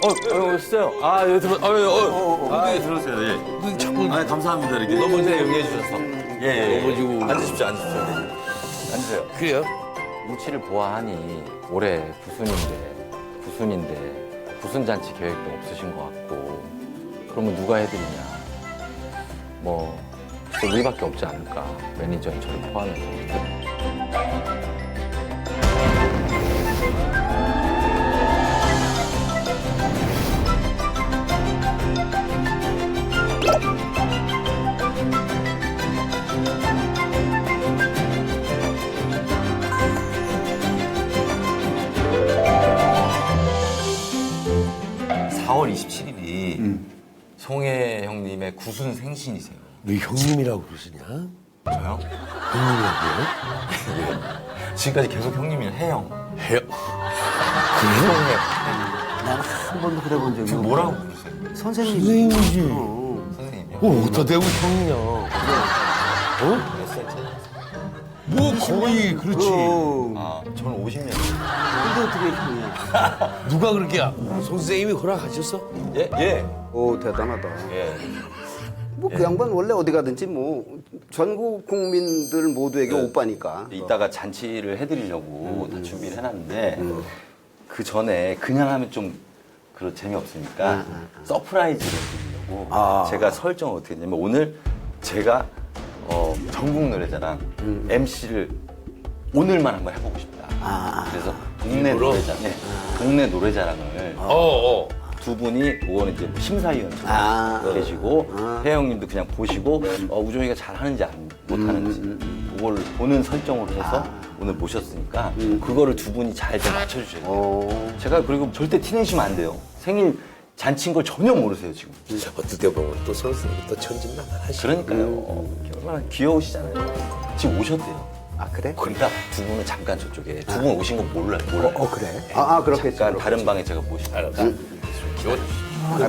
오셨어요? 아, 여기 들어오세요. 예. 너 자꾸 아, 감사합니다. 이렇게. 너무 잘 연기해 주셔서. 예. 넘어지고. 앉으십시오. 앉으세요. 그래요? 무치를 보아하니 올해 구순인데 구순잔치 계획도 없으신 것 같고 그러면 누가 해드리냐 뭐 우리밖에 없지 않을까 매니저인 저를 포함해서. (4월 27일이) 송혜 형님의 구순 생신이세요. 왜 형님이라고 그러시냐? 저요? 형님이라고요? 지금까지 계속 형님이랑 해요. 해요? 송혜. 한 번도 그래 본 적이 지금 없어. 뭐라고 부르세요? 선생님. 선생님이지. 선생님이요? 어디다 대고 형이냐? 몇 살 차이? 뭐 거의 그렇지. 아, 저는 50년. 근데 어떻게 형이야? 누가 그렇게 선생님이 허락하셨어? 예? 예. 오, 대단하다. 예. 뭐 그 양반 원래 어디 가든지 뭐 전국 국민들 모두에게 오빠니까. 이따가 잔치를 해드리려고 다 준비를 해놨는데 그 전에 그냥 하면 좀 재미없으니까 서프라이즈를 해드리려고 제가 설정을 어떻게 했냐면 오늘 제가 전국 노래자랑 MC를 오늘만 한번 해보고 싶다. 그래서 동네 노래자랑, 동네 노래자랑을 두 분이 그거는 이제 심사위원처럼 계시고 혜영님도 그냥 보시고 우종이가 잘하는지 못하는지 그걸 보는 설정으로 해서 오늘 모셨으니까 그거를 두 분이 잘 좀 맞춰주셔야 돼요. 제가 그리고 절대 티내시면 안 돼요. 생일 잔치인 걸 전혀 모르세요 지금. 어떻게 보면 또 선생님이 또 천진난만하시. 그러니까요. 얼마나 귀여우시잖아요. 지금 오셨대요. 아, 그래? 그러니까 두 분은 잠깐 저쪽에 두 분 오신 거 몰라요. 그래? 아, 그렇겠지. 잠깐 다른 방에 제가 모시니까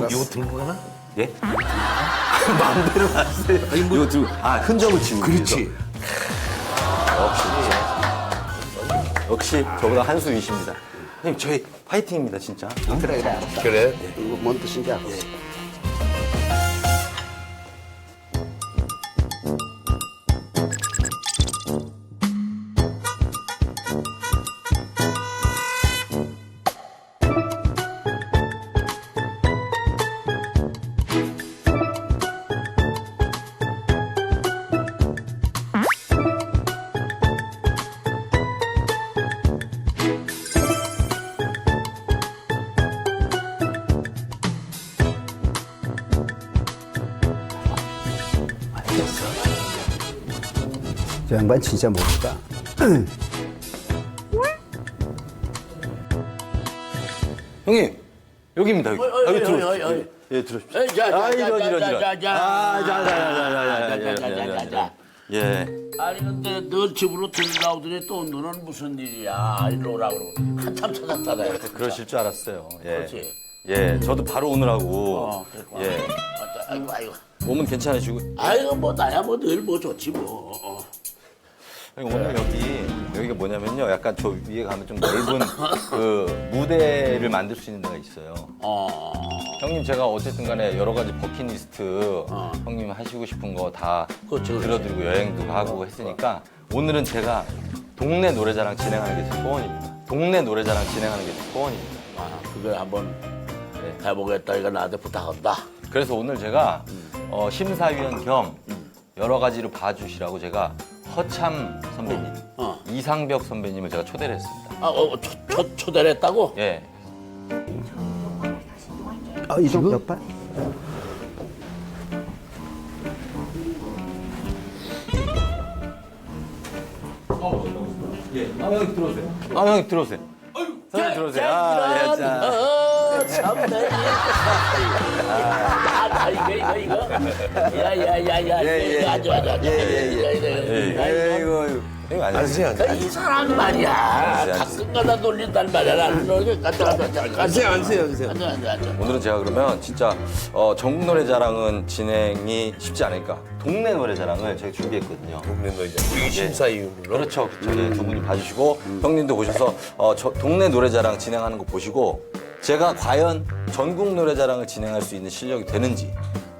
이거 들고 가나? 예? 마음대로 하세요. 이거 들고 흔적을 지우고 그렇지. 역시 저보다 한 수 위십니다. 형님 저희 파이팅입니다 진짜. 그래, 알았어. 그래? 이거 뭔 뜻인지 알았어. 저 양반 진짜 모르다. 형님 여기입니다 여기. 여기 들어오십시오. 예 들어오십시오. 자자자자자자자자자자자자자. 예. 아니 근데 너 집으로 들어오더니 또 너는 무슨 일이야? 일로 오라고 한참 찾았다 내가. 그러실 줄 알았어요. 예. 그렇지. 예. 저도 바로 오느라고. 그랬구나. 예. 아이고 아이고. 몸은 괜찮으시고. 아이고 뭐 나야 뭐 늘 뭐 좋지 뭐. 오늘 여기가 뭐냐면요. 약간 저 위에 가면 좀 넓은 그 무대를 만들 수 있는 데가 있어요. 형님 제가 어쨌든 간에 여러 가지 버킷리스트 형님 하시고 싶은 거 다 그렇죠, 그렇죠. 들어드리고 여행도 가고 했으니까 오늘은 제가 동네 노래자랑 진행하는 게 제 소원입니다. 동네 노래자랑 진행하는 게 제 소원입니다. 아 그거 한번 네. 해보겠다 이거 나한테 부탁한다. 그래서 오늘 제가 심사위원 겸 여러 가지로 봐주시라고 제가 허참 선배님, 이상벽 선배님을 제가 초대를 했습니다. 초대를 했다고? 예. 이동 몇 발? 형님 들어오세요. 형님 들어오세요. 선생님 들어오세요. 예, 자. 참네. 이거. 야야야야. 예, 예. 앉아. 이거 이거 아니야. 앉으세요. 이 사람 말이야. 가끔가다 놀린단 말이야. 나는 너를 앉으세요. 오늘은 제가 그러면 진짜 전국 노래자랑은 진행이 쉽지 않으니까 동네 노래자랑을 제가 준비했거든요. 동네 노래자. 우리 심사위원으로. 그렇죠. 저희 두 분이 봐주시고 형님도 오셔서 동네 노래자랑 진행하는 거 보시고 제가 과연 전국 노래자랑을 진행할 수 있는 실력이 되는지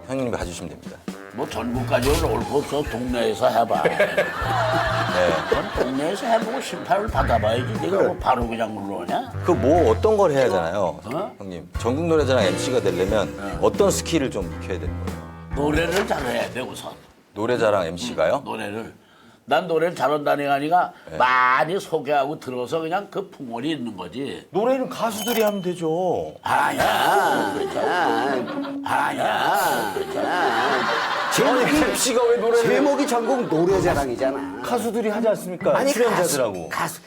형님이 봐주시면 됩니다. 뭐 전국까지는 올 거 없어. 동네에서 해봐. 그럼 동네에서 해보고 심판을 받아봐야지. 네가 뭐 바로 그냥 물러오냐? 그 뭐 어떤 걸 해야 되나요, 형님? 전국 노래자랑 MC가 되려면 어떤 스킬을 좀 익혀야 되는 거예요? 노래를 잘해야 돼 우선. 노래자랑 MC가요? 노래를. 난 노래를 잘한다는 게 아니라 많이 소개하고 들어서 그냥 그 풍월이 있는 거지. 노래는 가수들이 하면 되죠. 아니야. 아니야. MC가 왜 노래를 제목이 전국 노래자랑이잖아. 가수들이 하지 않습니까? 출연자들하고. 가수.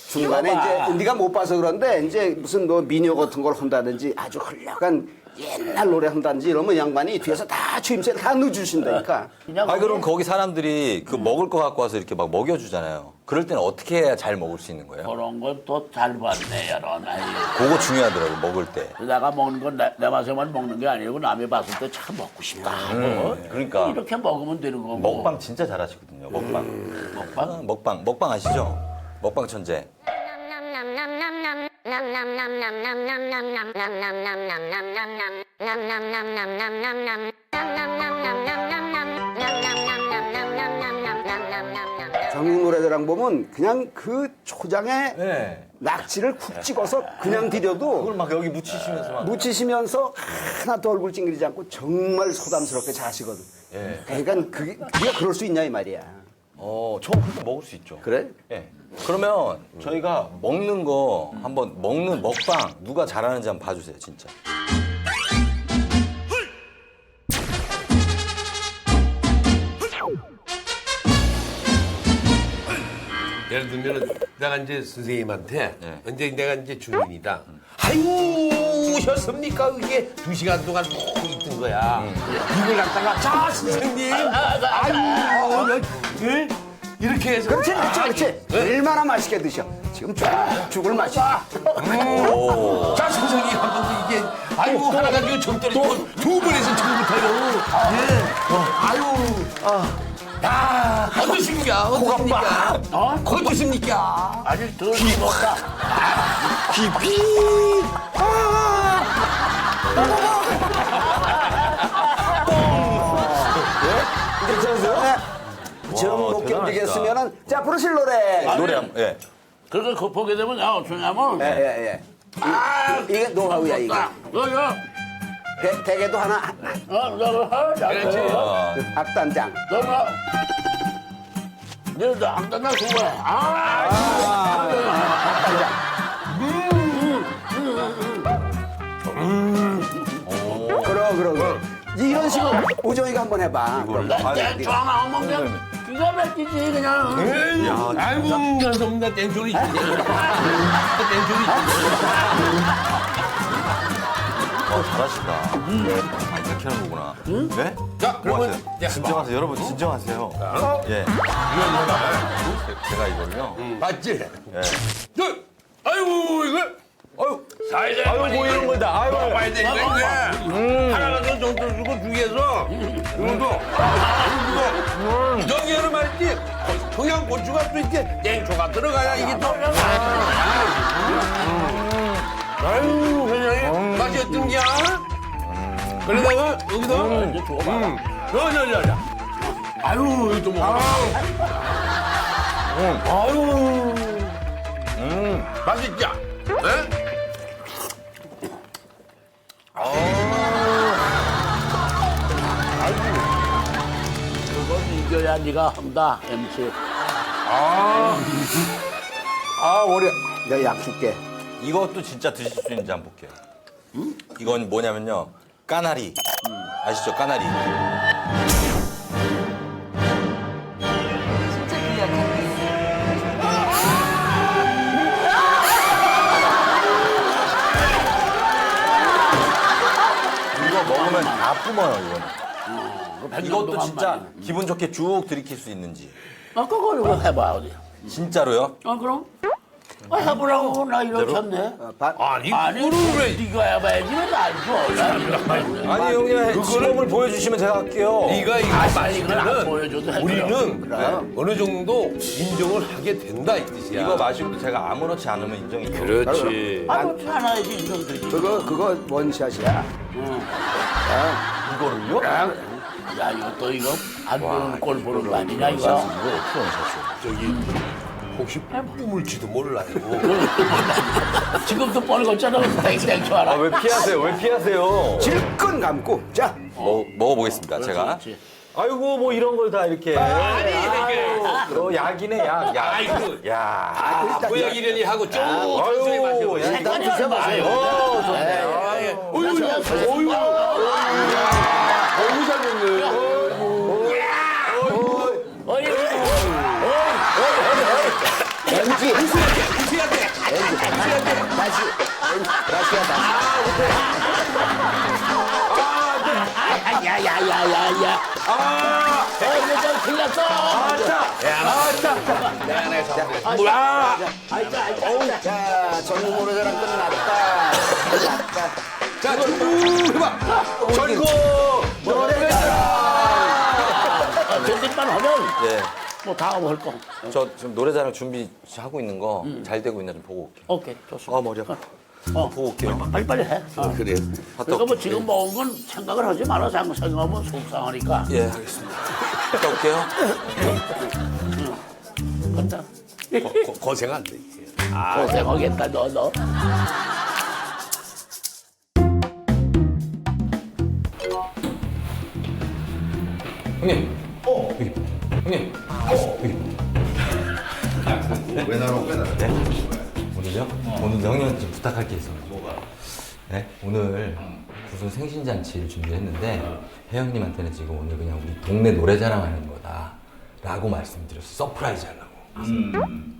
중간에 이거 봐. 이제 네가 못 봐서 그런데 이제 무슨 뭐 민요 같은 걸 한다든지 아주 훌륭한 옛날 노래 한다든지 이러면 양반이 뒤에서 다 추임새를 다 넣어주신다니까. 그냥 아 그럼 거기 사람들이 그 먹을 거 갖고 와서 이렇게 막 먹여주잖아요. 그럴 때는 어떻게 해야 잘 먹을 수 있는 거예요? 그런 건 또 잘 봤네 여러 나이. 그거 중요하더라고 먹을 때. 내가 먹는 건 내 맛에만 먹는 게 아니고 남이 봤을 때 참 먹고 싶다 하고 그러니까. 이렇게 먹으면 되는 거고. 먹방 진짜 잘하시거든요. 먹방. 먹방 아시죠? 먹방 천재. 전국 노래자랑 보면 그냥 그 초장에 네. 낙지를 쿡 찍어서 그냥 디뎌도 그걸 막 여기 묻히시면서 막. 묻히시면서 하나도 얼굴 찡그리지 않고 정말 소담스럽게 자시거든. 예. 그러니까 네가 그럴 수 있냐 이 말이야. 저 그렇게 먹을 수 있죠. 그래? 예. 그러면 저희가 먹는 거 한번 먹는 먹방 누가 잘하는지 한번 봐주세요, 진짜. 예를 들면 내가 이제 선생님한테 네. 이제 내가 이제 주민이다. 아유 오셨습니까? 이게 2시간 동안 꼭 있던 거야. 이걸 갖다가 자 선생님. 아유 예? 이렇게 해서 그렇지. 얼마나 맛있게 드셔. 지금 죽을 맛이. 자 선생님 한번 이게 아유 하나 가지고 정떨이 두 번에서 처음부터요. 야 어떠십니까? 어떠십니까? 어떠십니까? 아직 덜 익었다. 좀 못 대단하시다. 견디겠으면은 자 부르실 노래. 노래 한번, 예. 그렇게 급하게 되면 야 어쩌냐면 예. 이게 노하우야 이게. 너야 대게도 하나 그렇지. 악단장. 너가 너도 안 끝나 그거야. 그럼. 이런 식으로 오정이가 한번 해봐. 땡초 하나 안 먹으면 기가 막히지 그냥. 아이고 감사합니다. 땡초리 땡초리 잘하시다. 아, 이렇게 하는 거구나. 네? 자 그러면 야, 진정하세요. 여러분, 진정하세요. 예. 제가 이걸요. 맞지? 예. 아이고 이거 아유, 사이다 아유, 뭐 이런 거다. 아유, 봐야 돼 이거 하나가 더 정도 주고 중에서 이것도 여기에는 말이지 청양고추가 또 이렇게 땡초가 들어가야 이게 또 아유 회장님 맛이 어떤겨? 그러다가 여기도 이제 줘봐. 야야야야 아유 이거 또 먹어 아유 맛있죠? 네? 그건 이겨야 네가 한다 MC. 어려. 내가 약 줄게. 이것도 진짜 드실 수 있는지 한번 볼게요. 이건 뭐냐면요. 까나리. 아시죠? 까나리. 이거 먹으면 다 뿜어요, 이거는. 이것도 진짜 기분 좋게 쭉 들이킬 수 있는지. 아까 그거 해봐 어디. 진짜로요? 그럼? 해보라고 나 이렇게 했네. 아니, 아니, 그거를 왜? 네가 해봐야지 왜날 줘? 아니 형님 시범을 보여주시면 제가 할게요. 네가 이거 빨리 그걸 안 마시면은 보여줘도 해. 우리는 어느 정도 인정을 하게 된다 이 뜻이야. 이거 마시고도 제가 아무렇지 않으면 인정이 돼요. 그렇지. 그렇지 않아야지 인정되지. 그거 원샷이야. 이거를요? 야 이거 또 이거 안 보는 꼴 보는 거 아니냐 이거. 저기 혹시 뿜을지도 몰라요. 지금도 뻘겋잖아. 땡땡 좋아라. 왜 피하세요? 왜 피하세요? 질끈 감고 자 먹어보겠습니다. 제가. 그렇지. 아이고 뭐 이런 걸 다 이렇게. 아니 이게 너 약이네 약. 약. 아이고. 야. 모양 이련이 하고 쭉 천천히 마셔. 야, 일단 드셔봐요. 어이구 잘 먹네. 엔지 무시해야 돼. 야야야야야. 이거 좀 틀렸어. 자 전국 노래자랑 끝났다. 자, 전국 해봐. 전국 전국만 하면 예. 뭐 다음 할 거. 저 지금 노래자랑 준비하고 있는 거 잘 되고 있나 좀 보고 올게요. 오케이 좋습니다. 머리 아파. 보고 올게요. 빨리빨리 해. 그래. 그러니까 뭐 지금 먹은 건 생각을 하지 마라. 생각하면 속상하니까. 예, 알겠습니다. 갔다 올게요. 간다. 고생한데. 고생하겠다 너. 형님. 여기. 형님. 여기. 오늘요? 오늘 형님한테 좀 부탁할 게 있어요. 뭐가? 네? 오늘 무슨 생신잔치를 준비했는데 혜영님한테는 지금 오늘 그냥 우리 동네 노래자랑 하는 거다 라고 말씀드렸어요. 서프라이즈 하려고.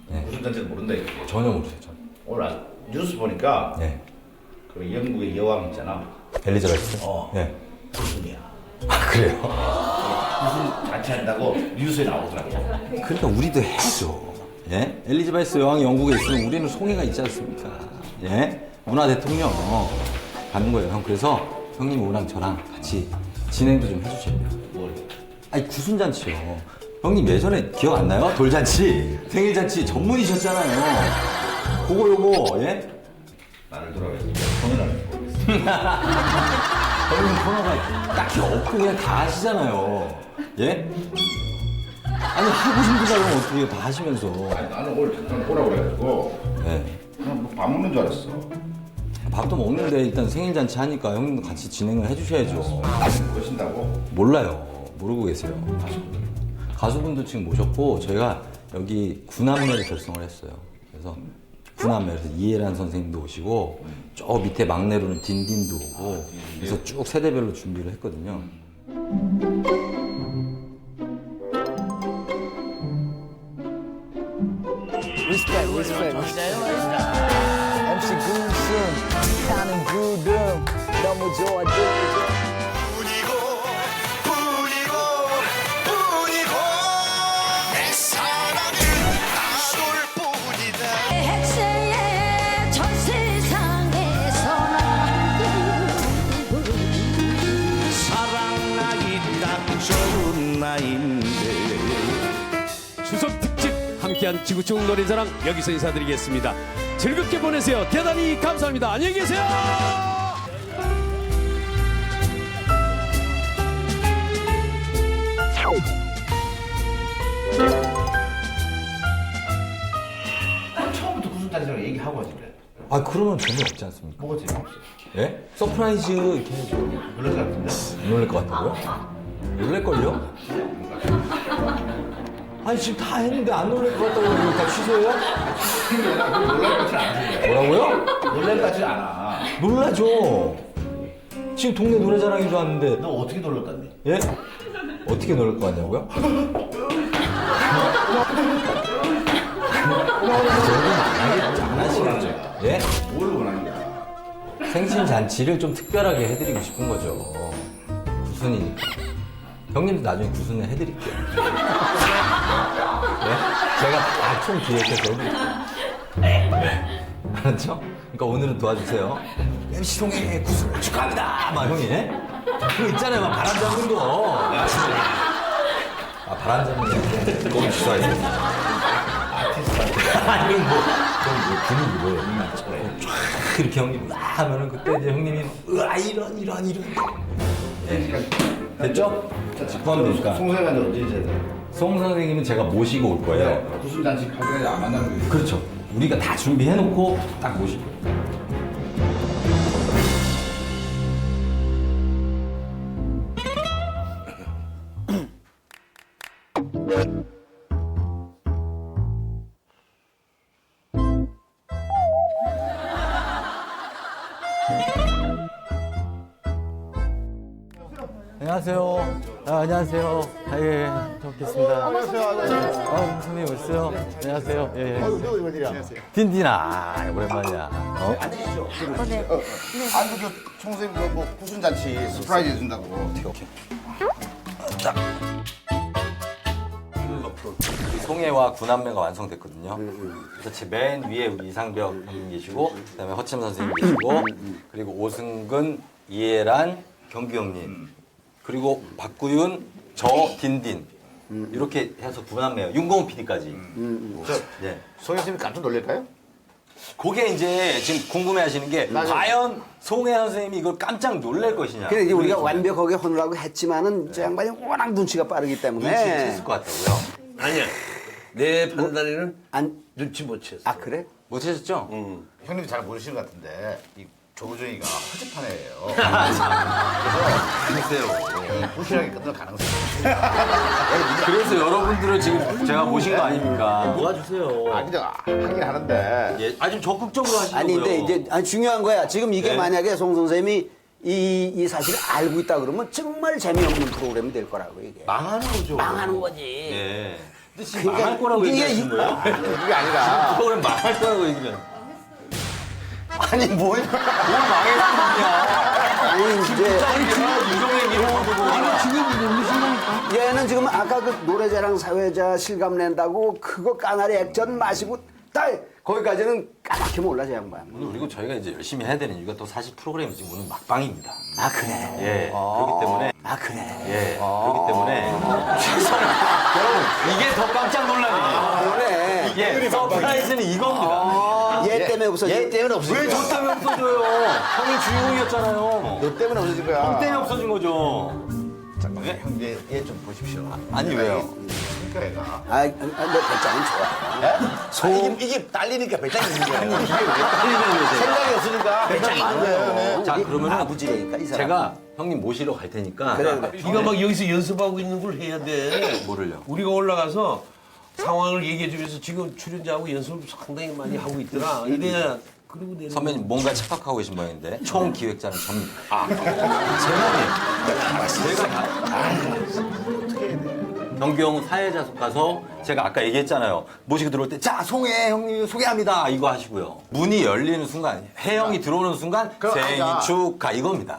네. 무슨 잔치는 모른다 이거. 전혀 모르세요. 전혀. 오늘 뉴스 보니까 네. 그 영국의 여왕 있잖아. 엘리자베스? 네. 무슨이야. 아, 그래요? 무슨 잔치 한다고 뉴스에 나오더라고. 그러니까 우리도 해야죠. 예? 엘리자베스 여왕이 영국에 있으면 우리는 송이가 있지 않습니까? 예? 문화 대통령 가는 거예요, 형. 그래서 형님 오랑 저랑 같이 진행도 좀 해주시면. 뭘? 아니 구순잔치요. 형님 예전에 기억 안 나요? 돌잔치, 생일잔치 전문이셨잖아요. 그거 요거 예? 나를 돌아가야지. 전화를 모르겠어. 형님 코너가 딱히 없고 그냥 다 하시잖아요. 예? 아니 하고 싶은데 그러면 어떻게 다 하시면서. 아니, 나는 오늘 잠깐 오라고 그래가지고 예. 그냥 뭐밥 먹는 줄 알았어. 밥도 먹는데 일단 생일잔치 하니까 형님도 같이 진행을 해주셔야죠. 아직 모르신다고? 몰라요. 모르고 계세요. 가수분도 지금 모셨고 저희가 여기 구남매를 결성을 했어요. 그래서 구남매, 그래서 이해란 선생님도 오시고 저 밑에 막내로는 딘딘도 오고 그래서 쭉 세대별로 준비를 했거든요. MC 군순 타는 구름 너무 좋아 핵세의 전 세상에서 사랑나기 딱 좋은 나인데. 추석 특집 함께한 지구촌 노래자랑 여기서 인사드리겠습니다. 즐겁게 보내세요. 대단히 감사합니다. 안녕히 계세요. 처음부터 무슨 잔치라고 얘기하고 하지 그래. 아 그러면 재미없지 않습니까? 뭐가 재미없어? 예? 서프라이즈 이렇게 해야죠. 그럴 것 같은데? 안 놀랄 것 같다고요? 놀랄걸요? 아니 지금 다 했는데 안 놀랄 것 같다고 그러면 다 취소해요? 놀랄 것 같지 않아. 뭐라고요? 놀랄 것 같지 않아. 놀라죠. 지금 동네 노래자랑인 줄 알았는데 너 어떻게 놀랄 것 같니? 예? 어떻게 놀랄 것 같냐고요? 안 하시겠죠? 예? 뭘 원하는 거야? 생신 잔치를 좀 특별하게 해드리고 싶은 거죠. 구순이니까. 형님도 나중에 구순을 해드릴게요. 제가 다 총 기획해서 해드릴게요. 네. 알았죠? 그러니까 오늘은 도와주세요. MC 송해 구슬 축하합니다. 막 형이. 그거 있잖아요. 막 바람 잡는 거. 아, 바람 잡는 거. 거기 주소하겠습니다. 아니, 좀 분위기 뭐예요? 쫙 이렇게 형님 막 하면은 그때 이제 형님이 으아, 이런. 네. 됐죠? 포함되니까. 송 선생님은 언제 이제 돼요? 송 선생님은 제가 모시고 올 거예요. 구순 잔치 할 때까지 안 만나는 거예요? 그렇죠. 우리가 다 준비해놓고 딱 모실 거예요. 안녕하세요. 안녕하세요. 예, 잘 뵙겠습니다. 안녕하세요. 선생님 오셨어요? 안녕하세요. 예. 딘딘아, 오랜만이야. 앉으시죠. 아니, 총 선생님 뭐 구순 잔치 서프라이즈 해준다고. 오케이. 우리 송혜와 구남매가 완성됐거든요. 그래서 제 맨 위에 우리 이상벽 형님 계시고, 그다음에 허참 선생님 계시고, 그리고 오승근, 이해란, 경규 형님, 그리고 박구윤, 저 딘딘 이렇게 해서 구남매예요. 윤공훈 PD까지. 네. 송혜 선생님 깜짝 놀랄까요? 그게 이제 지금 궁금해하시는 게 과연 송혜 선생님이 이걸 깜짝 놀랄 것이냐. 그래 이제 우리가 완벽하게 혼으라고 했지만은 저 양반이 워낙 눈치가 빠르기 때문에. 눈치챘을 것 같다고요. 아니야. 내 판단에는 안, 눈치 못 챘어. 아 그래? 못 찾았죠? 형님이 잘 모르시는 것 같은데 이 조우정이가 허접하네요. 글쎄요. 불실하게 끝날 가능성이 그래서 여러분들을 지금 제가 모신 거 아닙니까? 도와주세요. 아, 근데 하긴 하는데. 예, 아주 적극적으로 하시고요. 아니 근데 이제 아니, 중요한 거야. 지금 이게 네. 만약에 송 선생님이 이 사실을 알고 있다 그러면 정말 재미없는 프로그램이 될 거라고 이게. 망하는 거죠. 망하는 거지. 예. 근데 지금 망할 거라고 이게 얘기하시는 거예요? 그게 아니라. 프로그램 망할 거라고 얘기면. 아니 뭘. 아니 이제 이종의 미호를 두고. 얘는 지금 아까 그 노래자랑 사회자 실감 낸다고 그거 까나리 액젓 마시고 딱 거기까지는 까맣게 몰라 저 양반. 오늘 그리고 저희가 이제 열심히 해야 되는 이유가 또 사실 프로그램이 지금 오늘 막방입니다. 아 그래. 예. 그렇기 때문에. 아 그래. 예. 그렇기 때문에. 여러분, 이게 더 깜짝 놀라는 그래. 예. 서프라이즈는 이겁니다. 얘 때문에 없어져. 얘 때문에 없어진 왜 거야. 저 때문에 없어져요? 형이 주인공이었잖아요. 너 때문에 없어진 거야. 형 때문에 없어진 거죠. 잠깐만, 형, 얘 좀 보십시오. 아니, 왜요? 그러니까 얘가. 아, 너 배짱은 좋아. 이게 딸리니까 배짱이 있는 거야. 이게 왜 딸리냐고. 생각이 없으니까 배짱이 있는 거예요. 자, 그러면은 아버지니까 이 사람. 제가 형님 모시러 갈 테니까. 그래. 네가 막 여기서 연습하고 있는 걸 해야 돼. 뭐를요? 우리가 올라가서 상황을 얘기해 주면서 지금 출연자하고 연습을 상당히 많이 하고 있더라. 이래야 그리고 내는 선배님 뭔가 착각하고 계신 모양인데 총 기획자는 접니다. 제가 경규형 사회자석 가서 제가 아까 얘기했잖아요. 모시고 들어올 때 자 송혜 형님 소개합니다 이거 하시고요. 문이 열리는 순간 혜영이 들어오는 순간 생일 축하 이겁니다.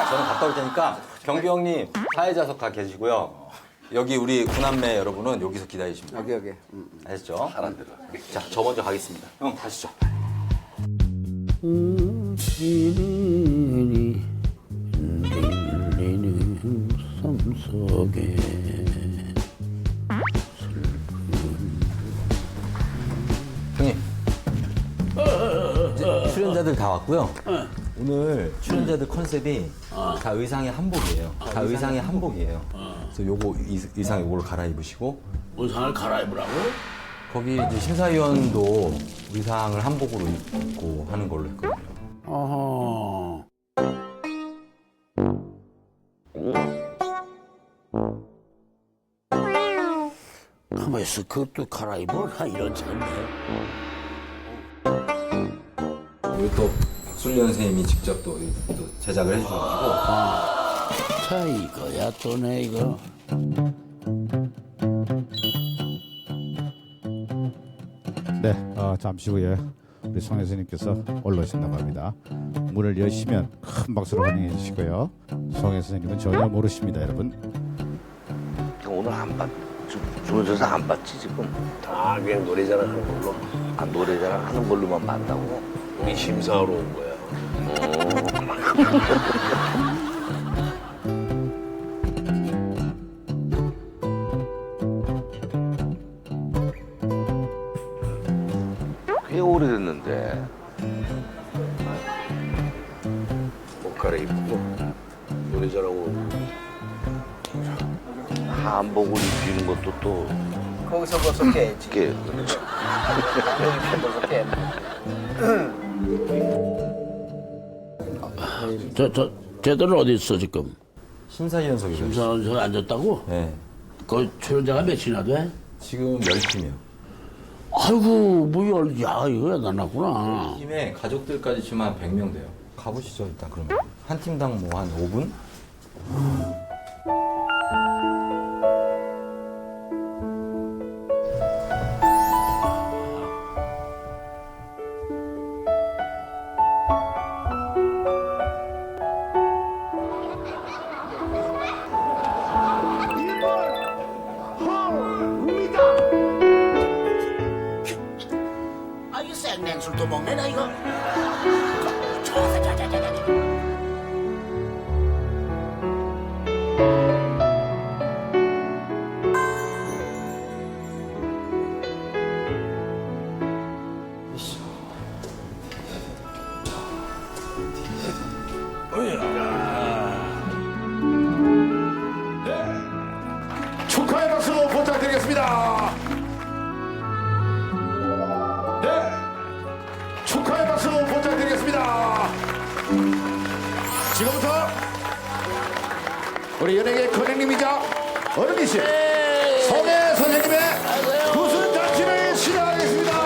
저는 갔다 올 테니까 경규 형님 사회자석 가 계시고요. 여기 우리 구남매 여러분은 여기서 기다리십니다. 여기. 아셨죠? 자, 저 먼저 가겠습니다. 형 가시죠. 형님. 이제 출연자들 다 왔고요. 오늘 출연자들 컨셉이 다 의상이 한복이에요. 다 의상이 한복이에요. 그래서 요거 의상 요거를 갈아입으시고 의상을 갈아입으라고? 거기 이제 심사위원도 의상을 한복으로 입고 하는 걸로 했거든요. 어허. 가만히 있어. 그것도 갈아입어? 이런 참네. 우리 또 박술련 선생님이 직접 또 제작을 해주셔가지고 자, 이거야, 또네, 이거. 네, 잠시 후에 우리 송 선생님께서 올라오신다고 합니다. 문을 여시면 큰 박수로 환영해 주시고요. 송 선생님은 전혀 모르십니다, 여러분. 오늘 한 밤 좀 조선사 안 봤지 지금? 다 그냥 노래자랑 하는 걸로. 아 노래자랑 하는 걸로만 봤다고? 우리 심사하러 온 거야. 꽤 오래됐는데. 옷 갈아입고 노래자랑 오고. 한복을 입히는 것도 또 거기서 벌써 깨지. 꽤 벌써 깨. 쟤들은 어디 있어 지금? 심사위원석이요. 심사위원석에 앉았다고? 네. 그 출연자가 몇이나 돼? 지금 10팀이요. 아이고 야 이거 대단하구나. 팀에 가족들까지 치면 한 100명 돼요. 가보시죠 일단 그러면. 한 팀당 뭐 한 5분? 아 이거 생냉술도 먹네 나 이거. 축하의 박수 부탁드리겠습니다. 네, 축하의 박수 부탁드리겠습니다. 지금부터 우리 연예계 큰형님이자 어른이신 송혜 선생님의 구순 잔치를 시작하겠습니다.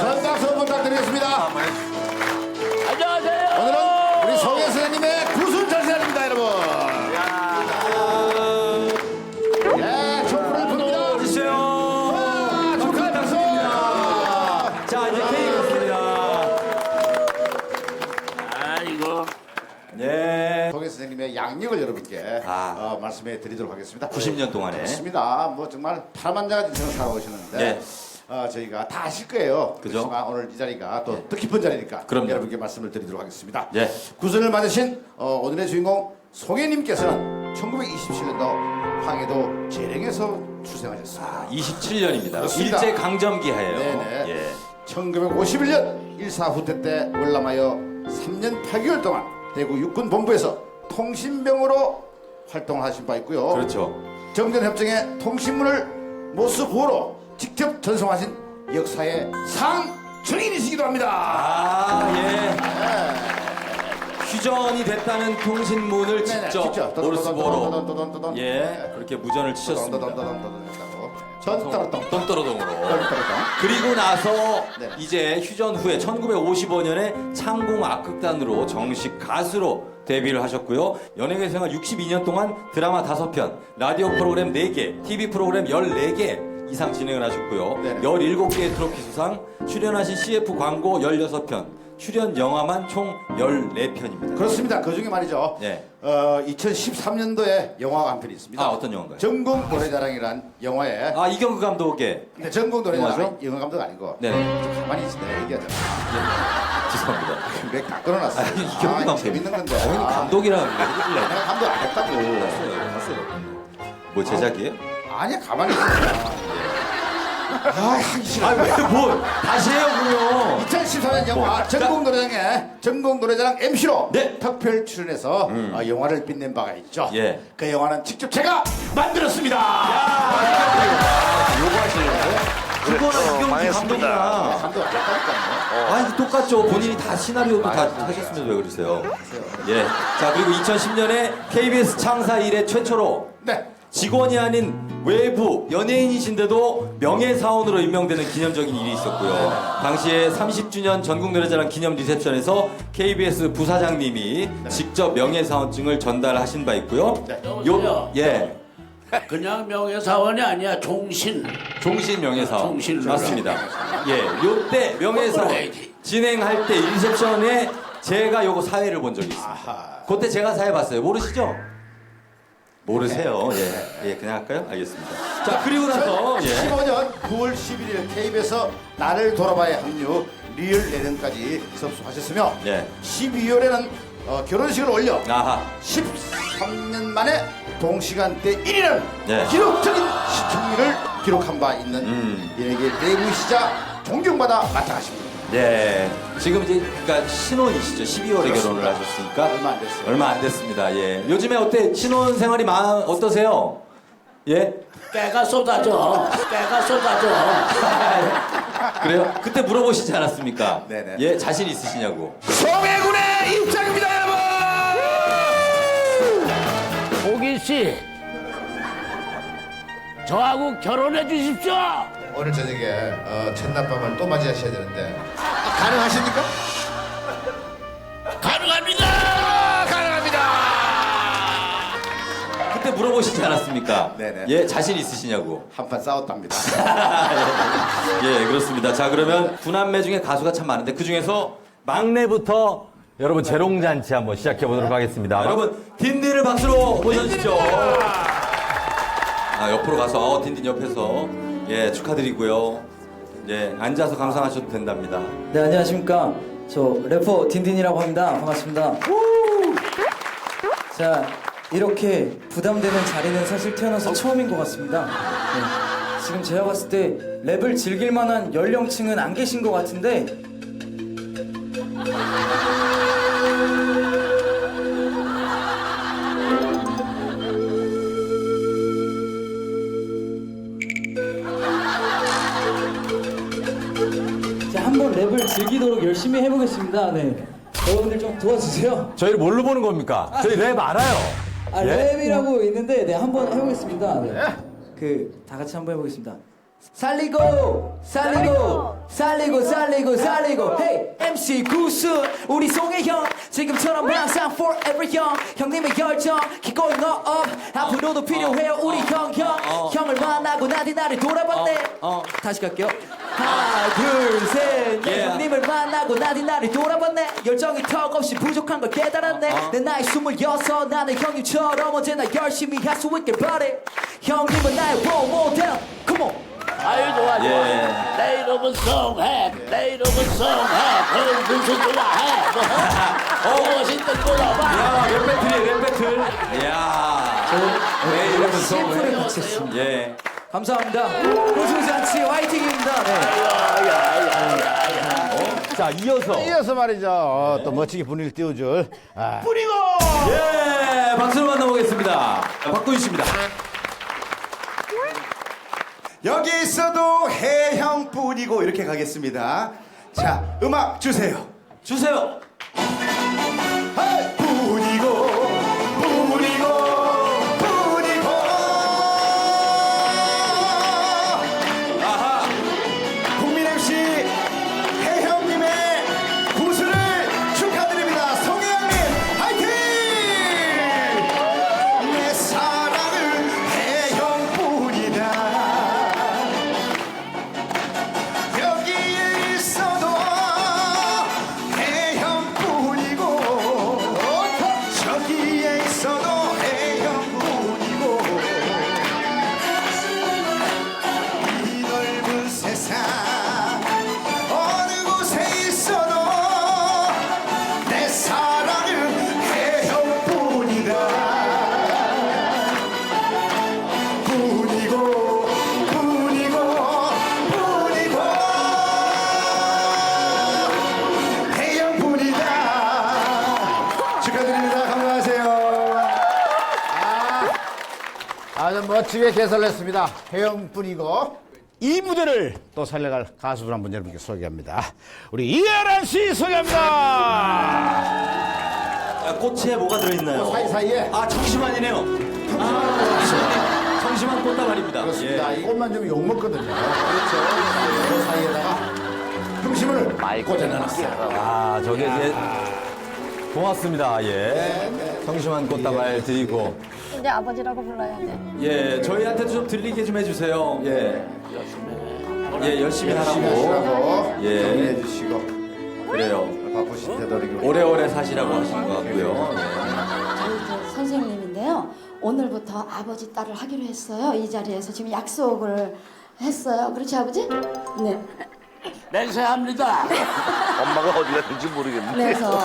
큰 박수 부탁드리겠습니다. 안녕하세요. 오늘은 우리 송혜 선생님의 구순 잔치입니다, 여러분. 예, 촛불을 봅니다. 주세요. 와, 축하의 박수. 자 이제 케이크입니다. 아이고. 네. 송혜 선생님의 양력을 여러분께 말씀해 드리도록 하겠습니다. 90년 동안에. 그렇습니다. 뭐 정말 파란만장한 인생을 살아오시는데 네. 저희가 다 아실 거예요. 그죠? 그렇지만 오늘 이 자리가 또 뜻깊은 자리니까 그럼요. 여러분께 말씀을 드리도록 하겠습니다. 예. 구순을 맞으신 오늘의 주인공 송혜님께서는 1927년도 황해도 재령에서 출생하셨습니다. 27년입니다. 그렇습니다. 일제 강점기 하예요. 네네. 예. 1951년 일사후퇴 때 월남하여 3년 8개월 동안 대구 육군본부에서 통신병으로 활동하신 바 있고요. 그렇죠. 정전협정의 통신문을 모스부호로 직접 전송하신 역사의 상증인이시기도 합니다. 아 예. 휴전이 됐다는 통신문을 네네, 직접 모르스보로 도돈도돈도돈도돈. 예 그렇게 무전을 치셨습니다. 도돈도돈도돈 했다고. 전따라똥. 똥떨어동으로. 전따라똥. 그리고 나서 네. 이제 휴전 후에 1955년에 창공 악극단으로 정식 가수로 데뷔를 하셨고요. 연예계 생활 62년 동안 드라마 5편, 라디오 프로그램 4개, TV 프로그램 14개 이상 진행을 하셨고요. 네네. 17개의 트로피 수상, 출연하신 CF 광고 16편, 출연 영화만 총 14편입니다. 그렇습니다. 그 중에 말이죠. 네. 2013년도에 영화가 한 편이 있습니다. 아, 어떤 영화인가요? 전국 노래자랑이란 영화에 아, 이경규 감독의. 근데 전국 노래자랑 영화죠? 영화 감독 아니고 네. 가만히 있어 내가 얘기하잖아. 죄송합니다. 맥 다 끊어놨어. 아니, 이경규 감독. 재밌는 건데. 거기는 감독이라는 게 해줄래. 내가 감독 안 했다고. 봤어요. 뭐 제작이에요? 아니야 가만히 있어. 하기 싫어. 아, 왜 뭐? 다시 해요, 그러면. 2014년 영화 전국 노래자랑에 전국 노래자랑 MC로 네. 특별 출연해서 영화를 빛낸 바가 있죠. 예. 그 영화는 직접 제가 만들었습니다. 요거 하시려고? 그거는 이경규 감독이랑. 감독 안 했다니까요. 아니, 똑같죠. 본인이 다 시나리오도 다 하셨으면 왜 그러세요? 예. 자, 그리고 2010년에 KBS 창사 이래 최초로 네. 직원이 아닌 외부 연예인이신데도 명예사원으로 임명되는 기념적인 일이 있었고요. 당시에 30주년 전국노래자랑 기념 리셉션에서 KBS 부사장님이 직접 명예사원증을 전달하신 바 있고요. 네. 예. 그냥 명예사원이 아니야, 종신. 종신 명예사원. 종신 맞습니다. 예, 요때 명예사원 그래야지. 진행할 때 리셉션에 제가 요거 사회를 본 적이 있습니다. 그때 제가 사회 봤어요. 모르시죠? 모르세요. 예, 그냥 할까요? 알겠습니다. 자, 그리고 나서 15년 9월 11일 KBS 나를 돌아봐야 합류 리얼 예능까지 접수하셨으며 예. 12월에는 결혼식을 올려 아하. 13년 만에 동시간대 1위는 예. 기록적인 시청률을 기록한 바 있는 연예계 내부시자 존경받아 마땅하십니다. 예. 지금 이제 그러니까 신혼이시죠. 12월에 결혼을 하셨으니까 얼마 안 됐어요. 얼마 안 됐습니다. 예. 요즘에 어때? 신혼 생활이 어떠세요? 예? 깨가 쏟아져. 깨가 쏟아져. 그래요? 그때 물어보시지 않았습니까? 네네. 예, 자신 있으시냐고. 송혜군의 입장입니다, 여러분. 보기 씨, 저하고 결혼해 주십시오. 오늘 저녁에 첫날밤을 또 맞이하셔야 되는데 가능하십니까? 가능합니다. 가능합니다. 그때 물어보시지 않았습니까? 네네. 예, 자신 있으시냐고. 한판 싸웠답니다. 예, 그렇습니다. 자, 그러면 구남매 중에 가수가 참 많은데 그 중에서 막내부터 여러분 재롱잔치 한번 시작해 보도록 하겠습니다. 여러분 딘딘을 박수로 모셔주십시오. 옆으로 가서 딘딘 옆에서 예 축하드리고요. 예, 앉아서 감상하셔도 된답니다. 네, 안녕하십니까. 저 래퍼 딘딘이라고 합니다. 반갑습니다. 자, 이렇게 부담되는 자리는 사실 태어나서 처음인 것 같습니다. 네, 지금 제가 봤을 때 랩을 즐길 만한 연령층은 안 계신 것 같은데 자, 한번 랩을 즐기도록 열심히 해보겠습니다. 네, 여러분들 좀 도와주세요. 저희를 뭘로 보는 겁니까? 저희 랩 알아요. 아, 예? 랩이라고 있는데 네, 한번 해보겠습니다. 네. 다 같이 한번 해보겠습니다. 살리고 살리고 살리고 살리고 살리고 Hey MC 구수 우리 송혜 형 지금처럼 항상 forever 형 형님의 열정 keep going up 앞으로도 필요해요 우리 형을 만나고 나디 나를 돌아봤네 다시 갈게요 하나 둘 셋 형님을 만나고 나디 나를 돌아봤네 열정이 턱없이 부족한 걸 깨달았네 내 나이 26 나는 형님처럼 언제나 열심히 할 수 있길 바래 형님은 나의 role model come on 아유, 좋아, 좋아. 내 이름은 송해. 내 이름은 송해. 너는 무슨 좋아해? 무엇이든 물어봐. 야, 랩 배틀이에요, 랩 배틀. 이야. 내 이름은 CF를 송혜. 같이 했습니다. 예. 감사합니다. 호수잔치 화이팅입니다. 네. 자, 이어서 말이죠. 또 멋지게 분위기를 띄워줄 뿌리고. 예, 박수로 만나보겠습니다. 박구윤 씨입니다. 여기 있어도 해형뿐이고 이렇게 가겠습니다. 자, 음악 주세요. 주세요. 뿐이고 뿐이고 뿐이고 아하. 국민 MC 해형님의 구슬을 축하드립니다. 송혜영님 화이팅! 내 사랑은 해형뿐이다. 여기에 있어도 해형뿐이고 저기에 있어도 해형뿐이고 이 넓은 세상 어느 곳에 있어도 내 사랑은 해형뿐이다. 뿐이고 뿐이고 뿐이고 해영뿐이다. 축하드립니다. 건강하세요. 아주 멋지게 개설했습니다. 해영뿐이고 이 무대를 또 살려갈 가수분 한 분 여러분께 소개합니다. 우리 이하란 씨 소개합니다. 야, 꽃에 뭐가 들어있나요? 사이사이에 아, 청심환이네요. 청심환 꽃다발입니다. 그렇습니다. 예. 이 꽃만 좀 욕먹거든요. 그렇죠. 그 사이에다가 중심을 꽂아놨어요. 아, 저게 이제 고맙습니다. 예. 청심환 꽃다발 드리고. 이제 아버지라고 불러야 돼. 예, 저희한테도 좀 들리게 좀 해주세요. 예. 예, 열심히 하라고. 예. 정리해 주시고. 그래요. 바쁘신 되도록 오래오래 사시라고 하신 것 같고요. 저희 이제 선생님인데요. 오늘부터 아버지 딸을 하기로 했어요. 이 자리에서 지금 약속을 했어요. 그렇지 아버지? 네. 맹세합니다. 엄마가 어디 갔는지 모르겠네. 그래서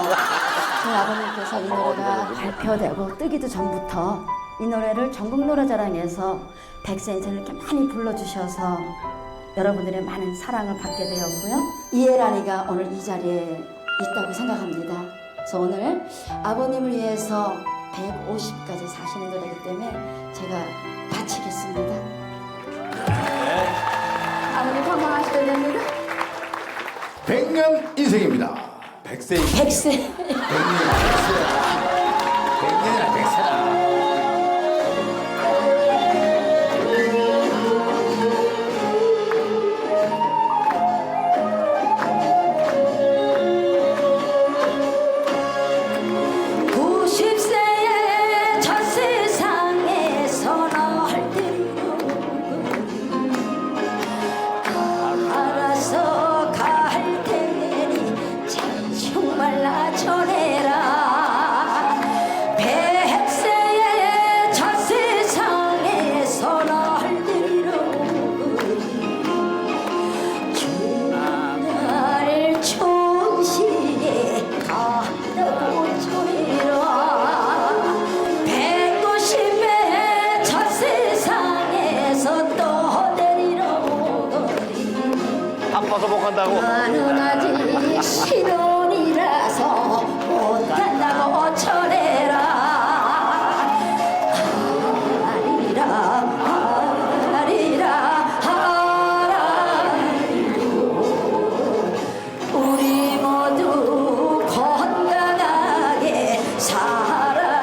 저희 아버님께서 이 노래가 발표되고 뜨기도 전부터 이 노래를 전국 노래자랑에서 백세인생을 이렇게 많이 불러주셔서 여러분들의 많은 사랑을 받게 되었고요. 이혜란이가 오늘 이 자리에 있다고 생각합니다. 그래서 오늘 아버님을 위해서 150까지 사시는 노래이기 때문에 제가 바치겠습니다. 아버님 건강하셔야 됩니다. 100년 인생입니다. 100세. 100세. 100년이나 100세라. 바빠서 못 간다고. 나는 아직 신혼이라서 못 간다고 전해라. 하리라 하라리로 우리 모두 건강하게 살아가요.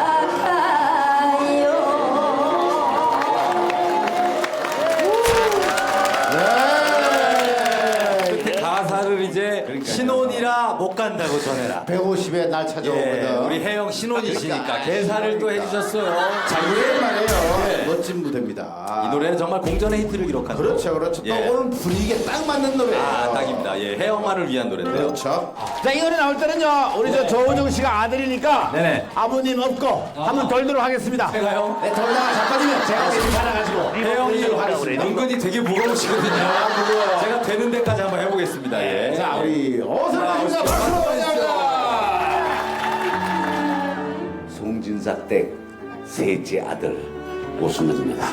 가사를 이제 신혼이라 못 간다고 전해라. 150에 날 찾아오거든. 예, 우리 혜영 신혼이시니까 개사를 또 해주셨어요. 자, 이게 말이에요. 예. 멋진 무대입니다. 이 노래는 정말 공전의 히트를 기록한 그렇죠, 그렇죠. 예. 또 오늘 분위기에 딱 맞는 노래예요. 아, 딱입니다. 예, 혜영만을 위한 노래인데요. 그렇죠. 자, 이 노래 나올 때는요, 우리 저 조우정 씨가 아들이니까 네네. 아버님 없고 한번 돌도록 하겠습니다. 제가요? 네, 돌다가 자빠지면 제가 대신 살아가지고 혜영이 은근히 되게 무거우시거든요. 제가 되는 데까지 한번 해보겠습니다. 예. 자, 우리 오선생님과 박수로 맞이합니다. 송진사 댁 셋째 아들 오승근입니다.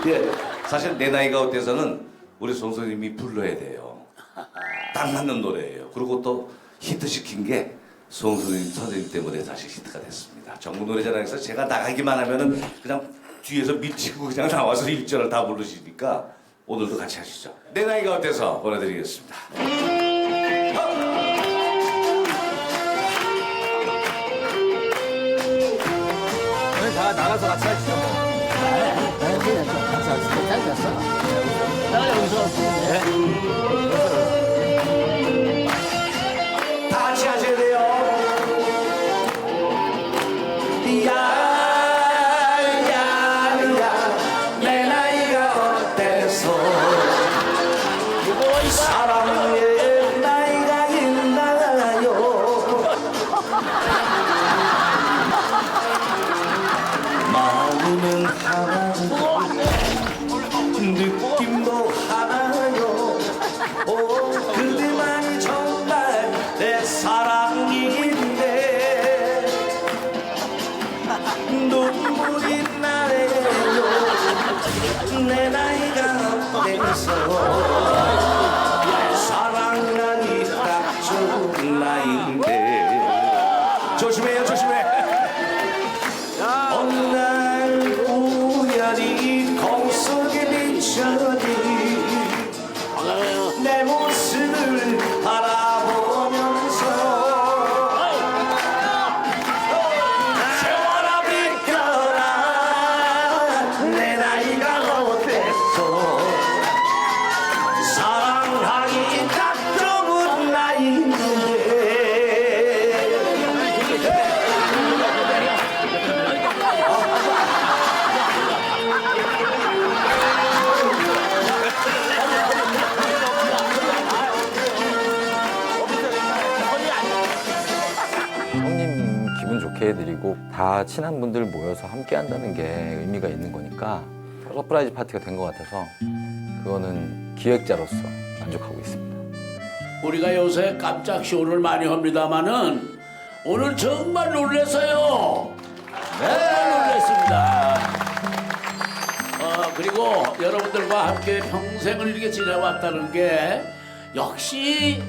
예, 사실 내 나이가 어때서는 우리 송 선생님이 불러야 돼요. 딱 맞는 노래예요. 그리고 또 히트시킨 게 송 선생님 때문에 다시 히트가 됐습니다. 전국 노래자랑에서 제가 나가기만 하면은 그냥 뒤에서 밀치고 그냥 나와서 1절을 다 부르시니까 오늘도 같이 하시죠. 내 나이가 어때서 보내드리겠습니다. 다 나가서 같이 하시죠. 나 여기서 다 같이 하셔야 돼요. 야야야 내 나이가 어때서 사랑의 나이가 있나요? 마음은 하나요, 느낌도 하나요. 오, 그대만이 정말 내 사랑인데 눈물이 나네요. 내 나이가 어때서 사랑하니 딱 좋은 나이인데 조심해요, 조심해. 어느 날 우연히 거울 속에 비춰진 내 모습을 바라보면서 세월아 비켜라 내 나이가 어땠어 사랑하기 딱 좋은 나이인데 좋게 해드리고 다 친한 분들 모여서 함께 한다는 게 의미가 있는 거니까 서프라이즈 파티가 된 것 같아서 그거는 기획자로서 만족하고 있습니다. 우리가 요새 깜짝 쇼를 많이 합니다마는 오늘 정말 놀랐어요. 정말 놀랐습니다. 그리고 여러분들과 함께 평생을 이렇게 지내왔다는 게 역시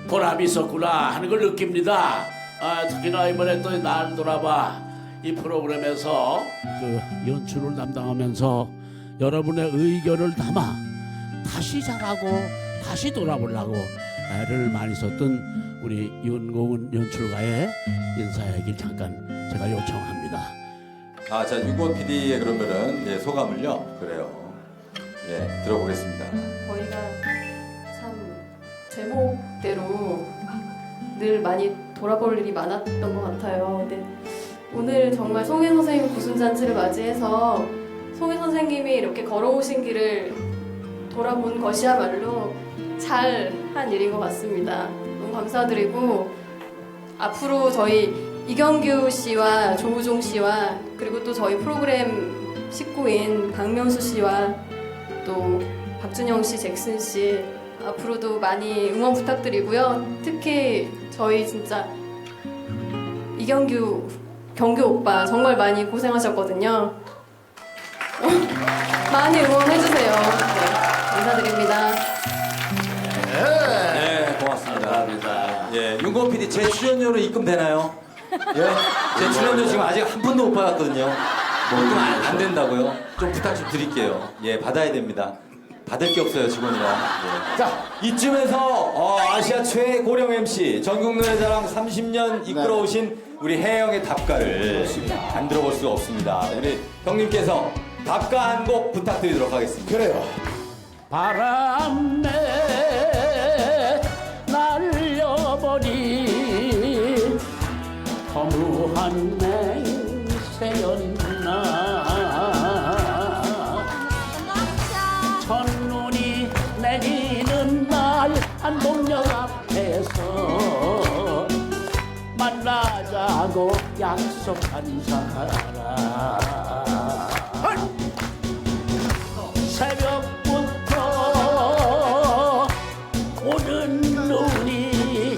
보람이 있었구나 하는 걸 느낍니다. 특히나 이번에 또 날 돌아봐 이 프로그램에서 그 연출을 담당하면서 여러분의 의견을 담아 다시 잘하고 다시 돌아보려고 애를 많이 썼던 우리 윤고은 연출가의 인사얘기를 잠깐 제가 요청합니다. 자, 윤고은 PD의 그러면은 예, 소감을요? 그래요. 예, 들어보겠습니다. 저희가 참 제목대로 늘 많이 돌아볼 일이 많았던 것 같아요. 근데 오늘 정말 송혜 선생님 구순잔치를 맞이해서 송혜 선생님이 이렇게 걸어오신 길을 돌아본 것이야말로 잘한 일인 것 같습니다. 너무 감사드리고 앞으로 저희 이경규 씨와 조우종 씨와 그리고 또 저희 프로그램 식구인 박명수 씨와 또 박준영 씨, 잭슨 씨 앞으로도 많이 응원 부탁드리고요. 특히 저희 진짜 경규 오빠 정말 많이 고생하셨거든요. 많이 응원해주세요. 네, 감사드립니다. 네, 고맙습니다. 감사합니다. 예, 윤고은 PD 제 출연료로 입금되나요? 예, 제 출연료 지금 아직 한 푼도 못 받았거든요. 뭐 입금 안 된다고요? 좀 부탁 좀 드릴게요. 예, 받아야 됩니다. 받을 게 없어요, 직원이라. 예. 자, 이쯤에서 아시아 최고령 MC 전국 노래자랑 30년 이끌어오신 우리 혜영의 답가를 안 들어볼 수가 없습니다. 우리 형님께서 답가 한 곡 부탁드리도록 하겠습니다. 그래요. 바람에 날려버린 허무한 맹세였나 첫눈이 내리는 날 한복역 앞에서 만나자고 약속한 사람 새벽부터 오는 눈이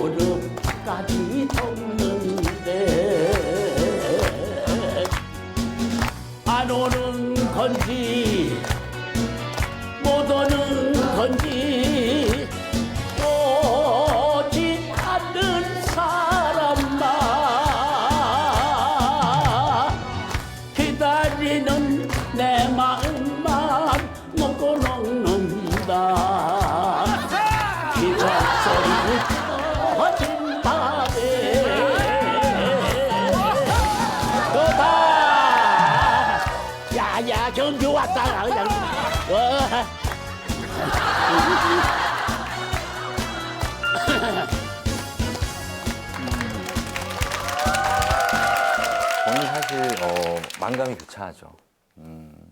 무릎까지 덮는데 안 오는 건지 못 오는 건지 오지 않는 사람만 기다리는 내 마음만 먹고 녹는다 기적소리 터진 밤에 너다 야야 경규 왔다 그냥 저는 사실 만감이 교차하죠.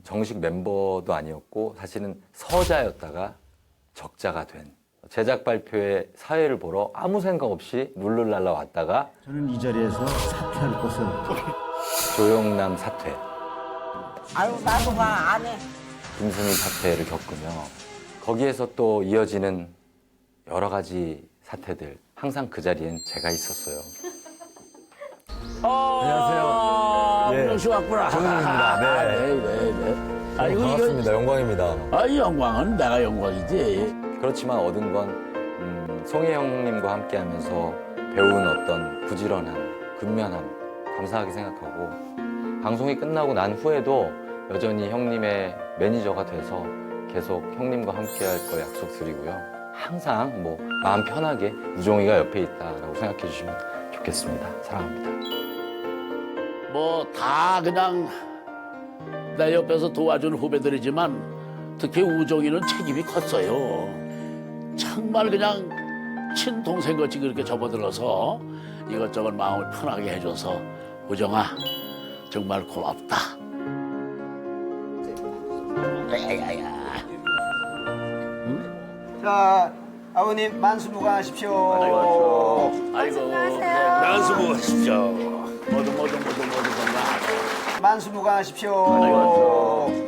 정식 멤버도 아니었고 사실은 서자였다가 적자가 된 제작 발표회 사회를 보러 아무 생각 없이 룰루랄라 왔다가 저는 이 자리에서 사퇴할 것을 조영남 사퇴, 아유 나도 봐 안 해. 김수미 사퇴를 겪으며 거기에서 또 이어지는 여러 가지 사태들 항상 그 자리엔 제가 있었어요. 안녕하세요. 명수 왔구나. 조영남입니다. 네. 아이고 반갑습니다. 영광입니다. 영광은 내가 영광이지. 그렇지만 얻은 건 송혜 형님과 함께하면서 배운 어떤 부지런함, 근면함 감사하게 생각하고 방송이 끝나고 난 후에도 여전히 형님의 매니저가 돼서 계속 형님과 함께할 거 약속드리고요. 항상 뭐 마음 편하게 우종이가 옆에 있다라고 생각해 주시면 좋겠습니다. 사랑합니다. 뭐 다 그냥 내 옆에서 도와준 후배들이지만 특히 우종이는 책임이 컸어요. 정말 그냥 친동생같이 그렇게 접어들어서 이것저것 마음을 편하게 해줘서 우정아 정말 고맙다. 자, 아버님 만수무강하십시오. 아이고, 만수무강하십시오. 모두 건강하세요. 만수무강하십시오.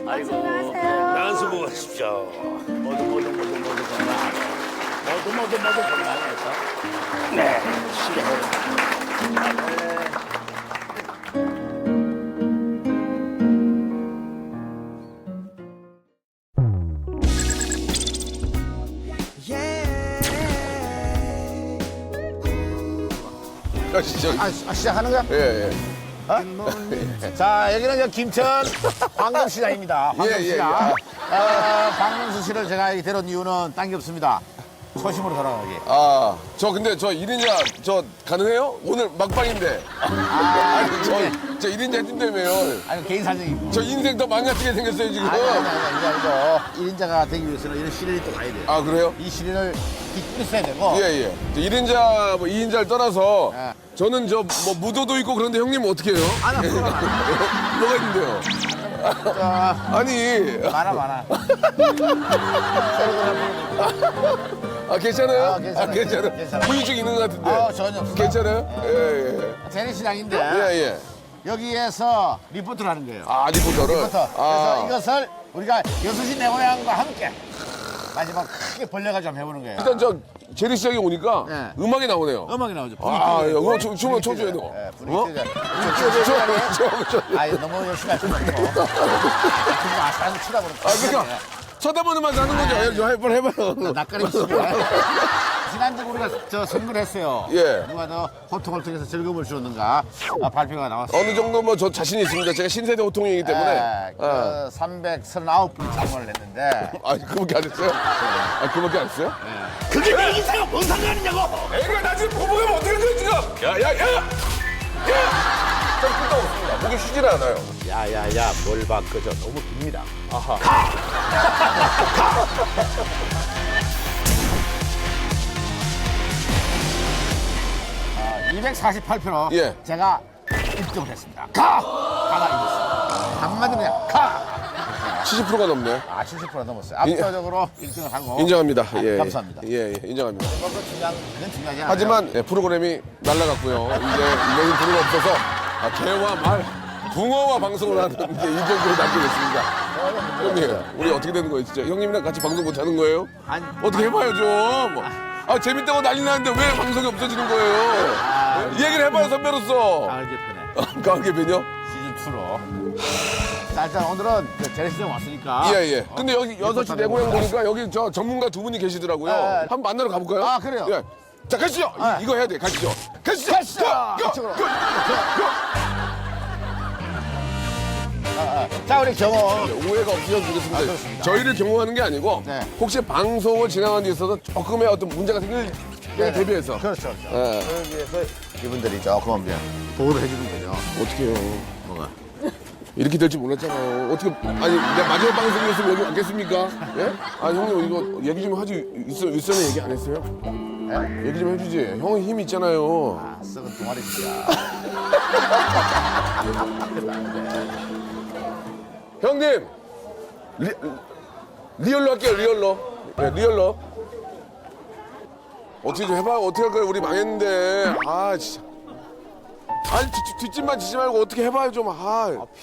아이고, 만수무강하십시오. 모두 건강하세요. 모두 건강해서. 네, 시작하는 거야? 예, 예. 자, 여기는 김천 황금시장입니다. 황금시장. 박명수 씨를 제가 여기 데려온 이유는 딴 게 없습니다. 초심으로 돌아가기. 아, 저 근데 저 1인자 저 가능해요? 오늘 막방인데. 아니, 저 1인자 해준다며요. 아니, 개인 사정이고. 저 인생 더 망가지게 생겼어요, 지금. 아니, 이게 아니고 1인자가 되기 위해서는 이런 시련이 또 가야 돼요. 아, 그래요? 이 시련을 딛고 있어야 되고. 예, 예. 1인자, 뭐 2인자를 떠나서 저는 저 뭐 무도도 있고 그런데 형님 어떻게 해요? 아니, 뭐가 있는데요? 아니. 많아. 아, 괜찮아요? 아, 괜찮아요. 후유증 있는 것 같은데. 전혀 없어요. 괜찮아요? 예, 예. 재래시장인데. 예, 예. 여기에서 리포트를 하는 거예요. 아, 리포터를? 리포터. 아. 그래서 이것을 우리가 6시 내 고향과 함께 마지막 크게 벌려가지고 한번 해보는 거예요. 일단 저 재래시장에 오니까 음악이 나오네요. 음악이 나오죠. 아, 이거 춤을 춰줘야 돼요. 분위기 아, 너무 열심히 할 필요 없고. 그냥 아싸는 쳐다보는 아, 그러니까 쳐다보는만 하는 거죠. 한번 해봐요. 낯가림 치고. 지난주 우리가 저 선거를 했어요. 예. 누가 더 호통을 통해서 즐거움을 주었는가 발표가 나왔어요. 어느 정도 뭐 저 자신 있습니다. 제가 신세대 호통이기 때문에. 339분이 참여를 했는데. 아, 그밖에 안 했어요? 아, 그밖에 안 했어요? 그게 내 인생과 뭔 상관이냐고! 애가 나 지금 보복하면 어떻게 돼, 지금? 야! 좀 끝도 없습니다. 목이 쉬질 않아요. 야야야, 뭘 바꿔줘. 너무 깁니다. 아하. 248표로 예. 제가 1등을 했습니다. 가가 이겼습니다. 한마디로 그냥 가! 70%가 넘네. 아, 70% 넘었어요. 압도적으로 1등을 하고. 인정합니다. 예, 감사합니다. 예, 인정합니다. 그건 중요하지 않아요. 하지만 프로그램이 날라갔고요. 이제 이런 프로가 없어서 개와 말, 붕어와 방송을 하는 이제 이 정도로 남게 됐습니다. 형님, 우리 어떻게 되는 거예요, 진짜? 형님이랑 같이 방송 못 하는 거예요? 아니, 어떻게 해봐요, 좀. 아, 재밌다고 난리 나는데 왜 방송이 없어지는 거예요? 얘기를 해봐요, 선배로서. 가을 개편에. 가을 개편이요? 시즌2로. 자, 일단 오늘은 재래시장 왔으니까. 예, 예. 근데 여기 6시 내 고향 보니까 여기 저 전문가 두 분이 계시더라고요. 한번 만나러 가볼까요? 아, 그래요? 예. 자, 가시죠. 이거 해야 돼. 가시죠. 가시죠. 가시죠. 이쪽으로. 자, 우리 경호. 오해가 없으면 좋겠습니다. 그렇습니다. 저희를 경호하는 게 아니고 네. 혹시 방송을 진행하는 데 있어서 조금의 어떤 문제가 생길 때 대비해서. 그렇죠. 예. 그러기 위해서 이분들이 조금 이제 보호를 해주는 거죠. 어떻게 해요? 뭐가? 이렇게 될 줄 몰랐잖아요. 어떻게 아니 내 마지막 방송이었으면 여기 왔겠습니까? 예? 아 형님 이거 얘기 좀 하지 일선에 얘기 안 했어요? 예? 얘기 좀 해주지. 형은 힘이 있잖아요. 아, 썩은 동아리야. 형님 리얼로 할게요. 리얼로. 네, 리얼로. 어떻게 좀 해봐요. 어떻게 할 거예요? 우리 망했는데. 아 진짜. 아니 뒷짐만 지지 말고 어떻게 해봐요 좀.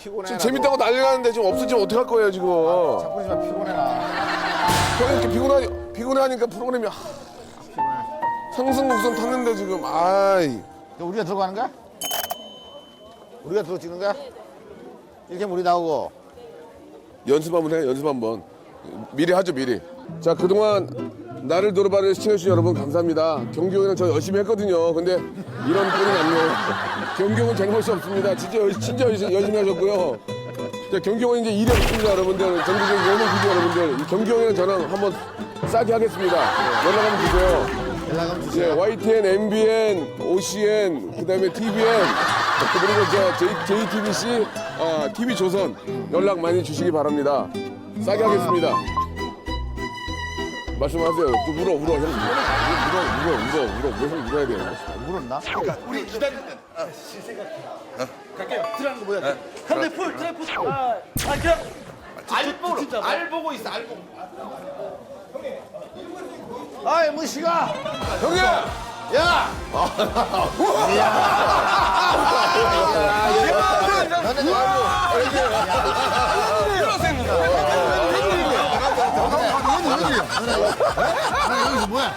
피곤해. 지금 재밌다고 난리나는데 지금 없어지면 어떡할 거예요 지금. 자꾸 지만 피곤해라. 형이 이렇게 피곤해하니까 프로그램이 상승곡선 탔는데 지금 아이. 우리가 들어가는 거야? 우리가 들어 찍는 거야? 이렇게 물이 나오고. 연습 한번 해. 연습 한번. 미리 하죠 미리. 자 그동안 나를 돌아봐를 시청해주신 여러분 감사합니다. 경기형이랑 저 열심히 했거든요. 근데 이런 꼴이 났네요. 경기형은 잘못이 없습니다. 진짜 열심히 하셨고요. 자, 경기형은 이제 일이 없습니다 여러분들. 전국적인 예능 비디오 여러분들. 경기형이랑 저랑 한번 싸게 하겠습니다. 연락 한번 주세요. 연락 한번 주세요. 예, YTN, MBN, OCN, 그다음에 TVN, 그리고 저 JTBC, TV조선 연락 많이 주시기 바랍니다. 싸게 하겠습니다. 말씀하세요. 좀 울어. 형. 울어. 왜 형 울어야 돼요? 울었나? 그러니까 우리 기다릴 때 갈게요. 들어가는 거 뭐야? 한대 풀, 트랩 풀. 그냥 알 보고 있어. 알 보고. 아이 무시가 형이야. 야 여기서 뭐야?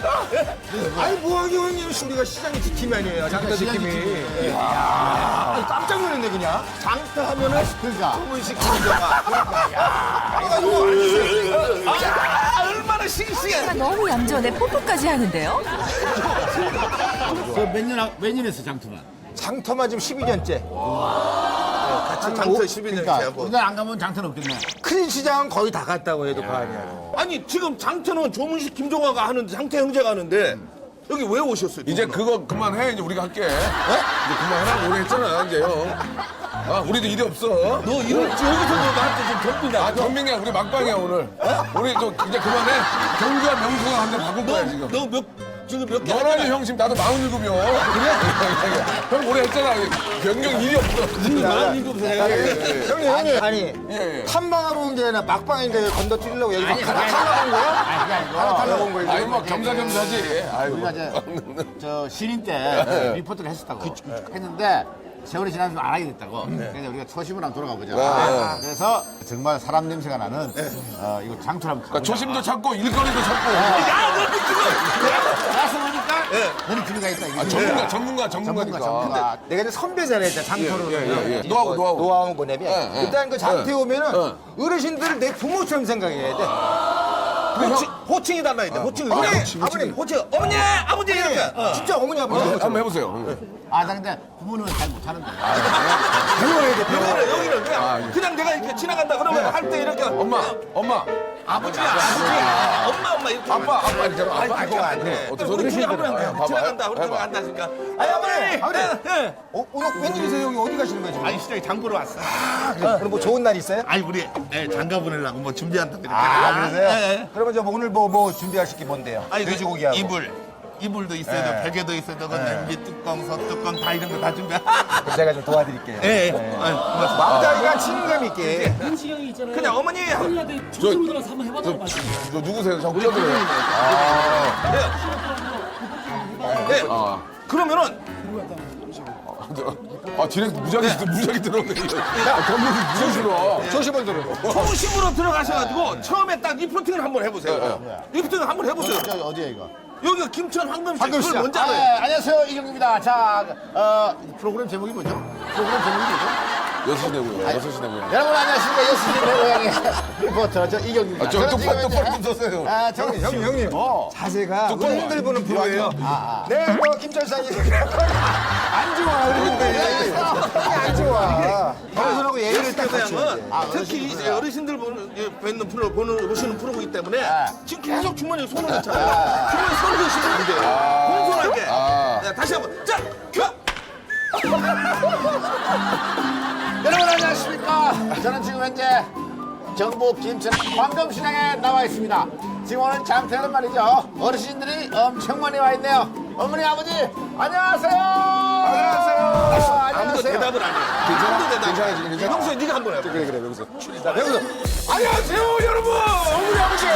아니 뭐하기 형님 우리가 시장의 지킴이 아니에요. 장터 지킴이. 아니, 깜짝 놀랐네 그냥. 장터 하면은 그러니까 소문식 김정아. 얼마나 싱싱해. 너무 얌전해. 뽀뽀까지 하는데요? 몇 년 했어 장투만? 장터만 지금 12년째. 같이 장터 12년째 그러니까 하고. 오늘 안 가면 장터는 없겠네. 큰 시장은 거의 다 갔다고 해도 과언이야. 아니 지금 장터는 조문식 김종화가 하는데 장태 형제가 하는데 여기 왜 오셨어요? 이제 그거 그만해. 이제 우리가 할게. 이제 그만하라고 오래 했잖아, 이제 형. 아, 우리도 일이 없어. 너 이럴 여기서 너 나한테 지금 경비냐? 아, 경민이야. 우리 막방이야, 오늘. 우리 좀 이제 그만해. 경규와 명수가 한 대 바꿀 거야, 지금. 너 지금 몇 개? 너라니 형 지금 나도 47이요. 그래? 형 오래 했잖아. 변경 일이 없어. 형님 아니 탐방하러 온 게 아니라 막방인데 건너뛰려고 여기 막 갈아타려고 온 거야? 갈아타려고 온 거야? 아니, 뭐 겸사겸사지. 아이고. 우리가 저 신인 때 리포트를 했었다고 했는데 세월이 지나서 안 하게 됐다고. 그래서 우리가 초심으로 한번 돌아가 보자. 그래서 정말 사람 냄새가 나는 이거 장투를 한번 가보자. 그러니까 조심도 찾고 일거리도 찾고. 나서 보니까 너는 기회가 있다. 이게. 아, 전문가니까. 내가 이제 선배잖아요, 장터로. 노하우. 뭐냐면 일단 그 장터에 오면은 어르신들을 내 부모처럼 생각해야 돼. 호칭이 달라야 돼. 호칭. 아버님, 호칭. 어머니, 아버지 이렇게. 진짜 어머니 아버지. 한번 해보세요. 나 근데 부모는 잘 못하는데. 배워야 돼. 배워야 여기는 그냥 내가 이렇게 지나간다 그러면 할 때 이렇게 엄마. 아버지, 엄마 이렇게. 아빠 있잖아. 아니, 그거 안 돼. 어떤 우리 소리? 지나간다. 우리 지나간다니까. 아버님. 오늘 웬일이세요? 여기 어디 가시는 거예요? 아니 시장에 장 보러 왔어. 오늘 뭐 좋은 날 있어요? 아니 우리 장가 보내려고 뭐 준비한다고 이렇게. 그러세요? 그러면 저 오늘 뭐 준비하실 게 뭔데요? 아니 돼지고기하고. 이불도 있어야 돼, 베개도 있어야 되고 냄비, 뚜껑, 서뚜껑 다 이런 거 다 준비해. 그럼 제가 좀 도와드릴게요. 고맙습니다. 마음다리가 친근감 있게. 음식이 있잖아요. 그냥 어머니. 조심으로 들어가서 한번 해보도록 하죠. 저 누구세요? 저 끌려들어요. 네. 그러면은 디렉트 무작위 들어오네. 전문이 무작위 들어와. 조심을 들어. 조심으로 들어가셔가지고 처음에 딱 리프팅을 한번 해보세요. 리프팅을 한번 해보세요. 어디야 이거? 여기가 김천 황금시장. 황금시장. 그걸 먼저 알아요. 안녕하세요 이경규입니다. 자 프로그램 제목이 뭐죠? 프로그램 제목이 뭐죠? 6시 내고요. 6시 내고요. 여러분 안녕하십니까 6시 내 고향의 리포터 저 이경규입니다. 저 똑바로 좀 서세요. 형님. 자세가 어른들 보는 프로예요. 네, 김철상이 안 좋아. 안 좋아. 어른들하고 예의를 딱 갖춰야지. 특히 이제 어르신들 보는 프로 보시는 프로이기 때문에 지금 계속 주머니에 손을 넣잖아요. 주머니에 손을 넣으시면 안 돼요. 공손하게. 자, 다시 한번. 자, 여러분 안녕하십니까? 저는 지금 현재 경북 김천 황금시장에 나와 있습니다. 지금 오늘 장터에는 말이죠. 어르신들이 엄청 많이 와 있네요. 어머니 아버지 안녕하세요. 아무도 대답을 안 해. 괜찮아. 명수야, 네가 한번 해. 그래, 명수. 안녕하세요, 여러분. 어머니 아버지.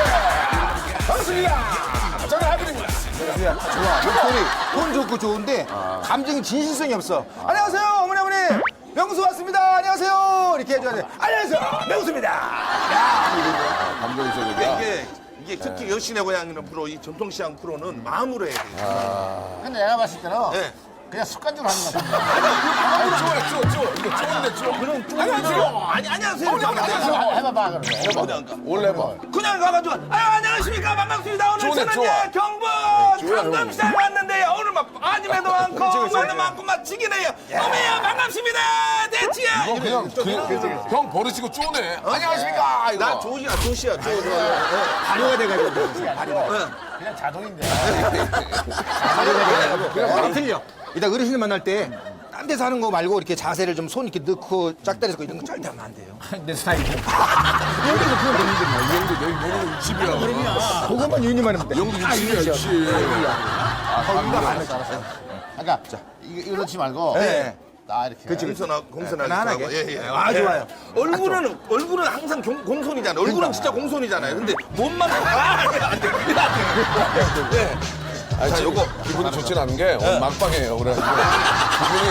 반갑습니다. 저는 아버님입니다. 좋아. 목소리 톤 좋고 좋은데 감정이 진실성이 없어. 안녕하세요, 어머니 아버님. 명수 왔습니다. 안녕하세요. 이렇게 해줘야 돼. 안녕하세요, 명수입니다. 감정이 있어야 된다. 이게 특히 여신의 고향이라는 프로, 이 전통시장 프로는 마음으로 해야 돼. 근데 내가 봤을 때는 그냥 습관적으로 하는 것 같아. 안녕하세요. 안녕하세요. 해봐봐 그러면. 원래 봐. 그냥 가가지고 안녕하십니까, 반갑습니다. 오늘 저는요 경북 황금시장 왔는데요. 오늘 막 아님에도 많고 말도 많고 막 지기네요. 어머야 반갑습니다. 대치야. 이거 그냥 형 버릇이고 쪼네. 안녕하십니까. 이거. 나 조시야. 발효가 돼가지고. 그냥 자동인데. 그냥 틀려. 이따 어르신을 만날 때 딴 데서 하는 거 말고 이렇게 자세를 좀 손 이렇게 넣고 짝다리에서 이런 거 절대 하면 안 돼요. 내 스타일이야. 여기서 그런 거 있는데 이 형도 너무 60이야. 그것만 유니만 하면 돼. 형도 60이야, 60. 그러니까 이거 넣지 말고 딱 이렇게. 그치, 공손하게. 편안하게. 예. 아, 좋아요. 얼굴은 항상 공손이잖아요. 얼굴은 진짜 공손이잖아요. 근데 몸만 안 돼. 네. 자, 요거 기분이 좋진 않은 게 오늘 막방이에요. 그래가지고 기분이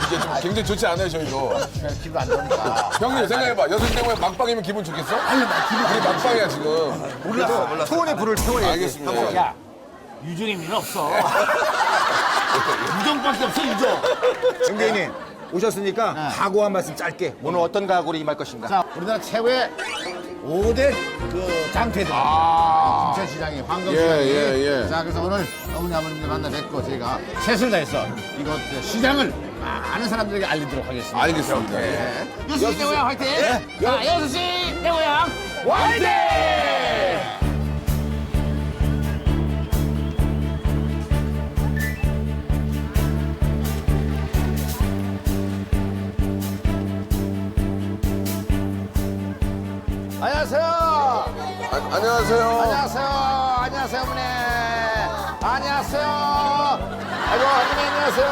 이게 좀 굉장히 좋지 않아요, 저희도. 기분 안 좋으니까. 형님 생각해봐. 여섯 때문에 막방이면 기분 좋겠어? 아니, 우리 막방이야 지금. 몰랐어. 소원의 불을 태워야 알겠습니다. 야, 유정이는 없어. 유정밖에 없어, 유정. 정대인님 오셨으니까 각오 한 말씀 짧게. 오늘 어떤 각오로 임할 것인가? 자, 우리나라 최고의 5대 그 장태들. 김천시장이, 황금시장이. 예. 자, 그래서 오늘 어머니 아버님들 만나 뵙고 저희가 최선을 다해서 이곳 시장을 많은 사람들에게 알리도록 하겠습니다. 알겠습니다. 예. 6시 내 고향 화이팅! 자, 6시 내 고향 화이팅! 안녕하세요. 안녕하세요. 안녕하세요, 어머니. 안녕하세요. 아이고, 어머니, 안녕하세요.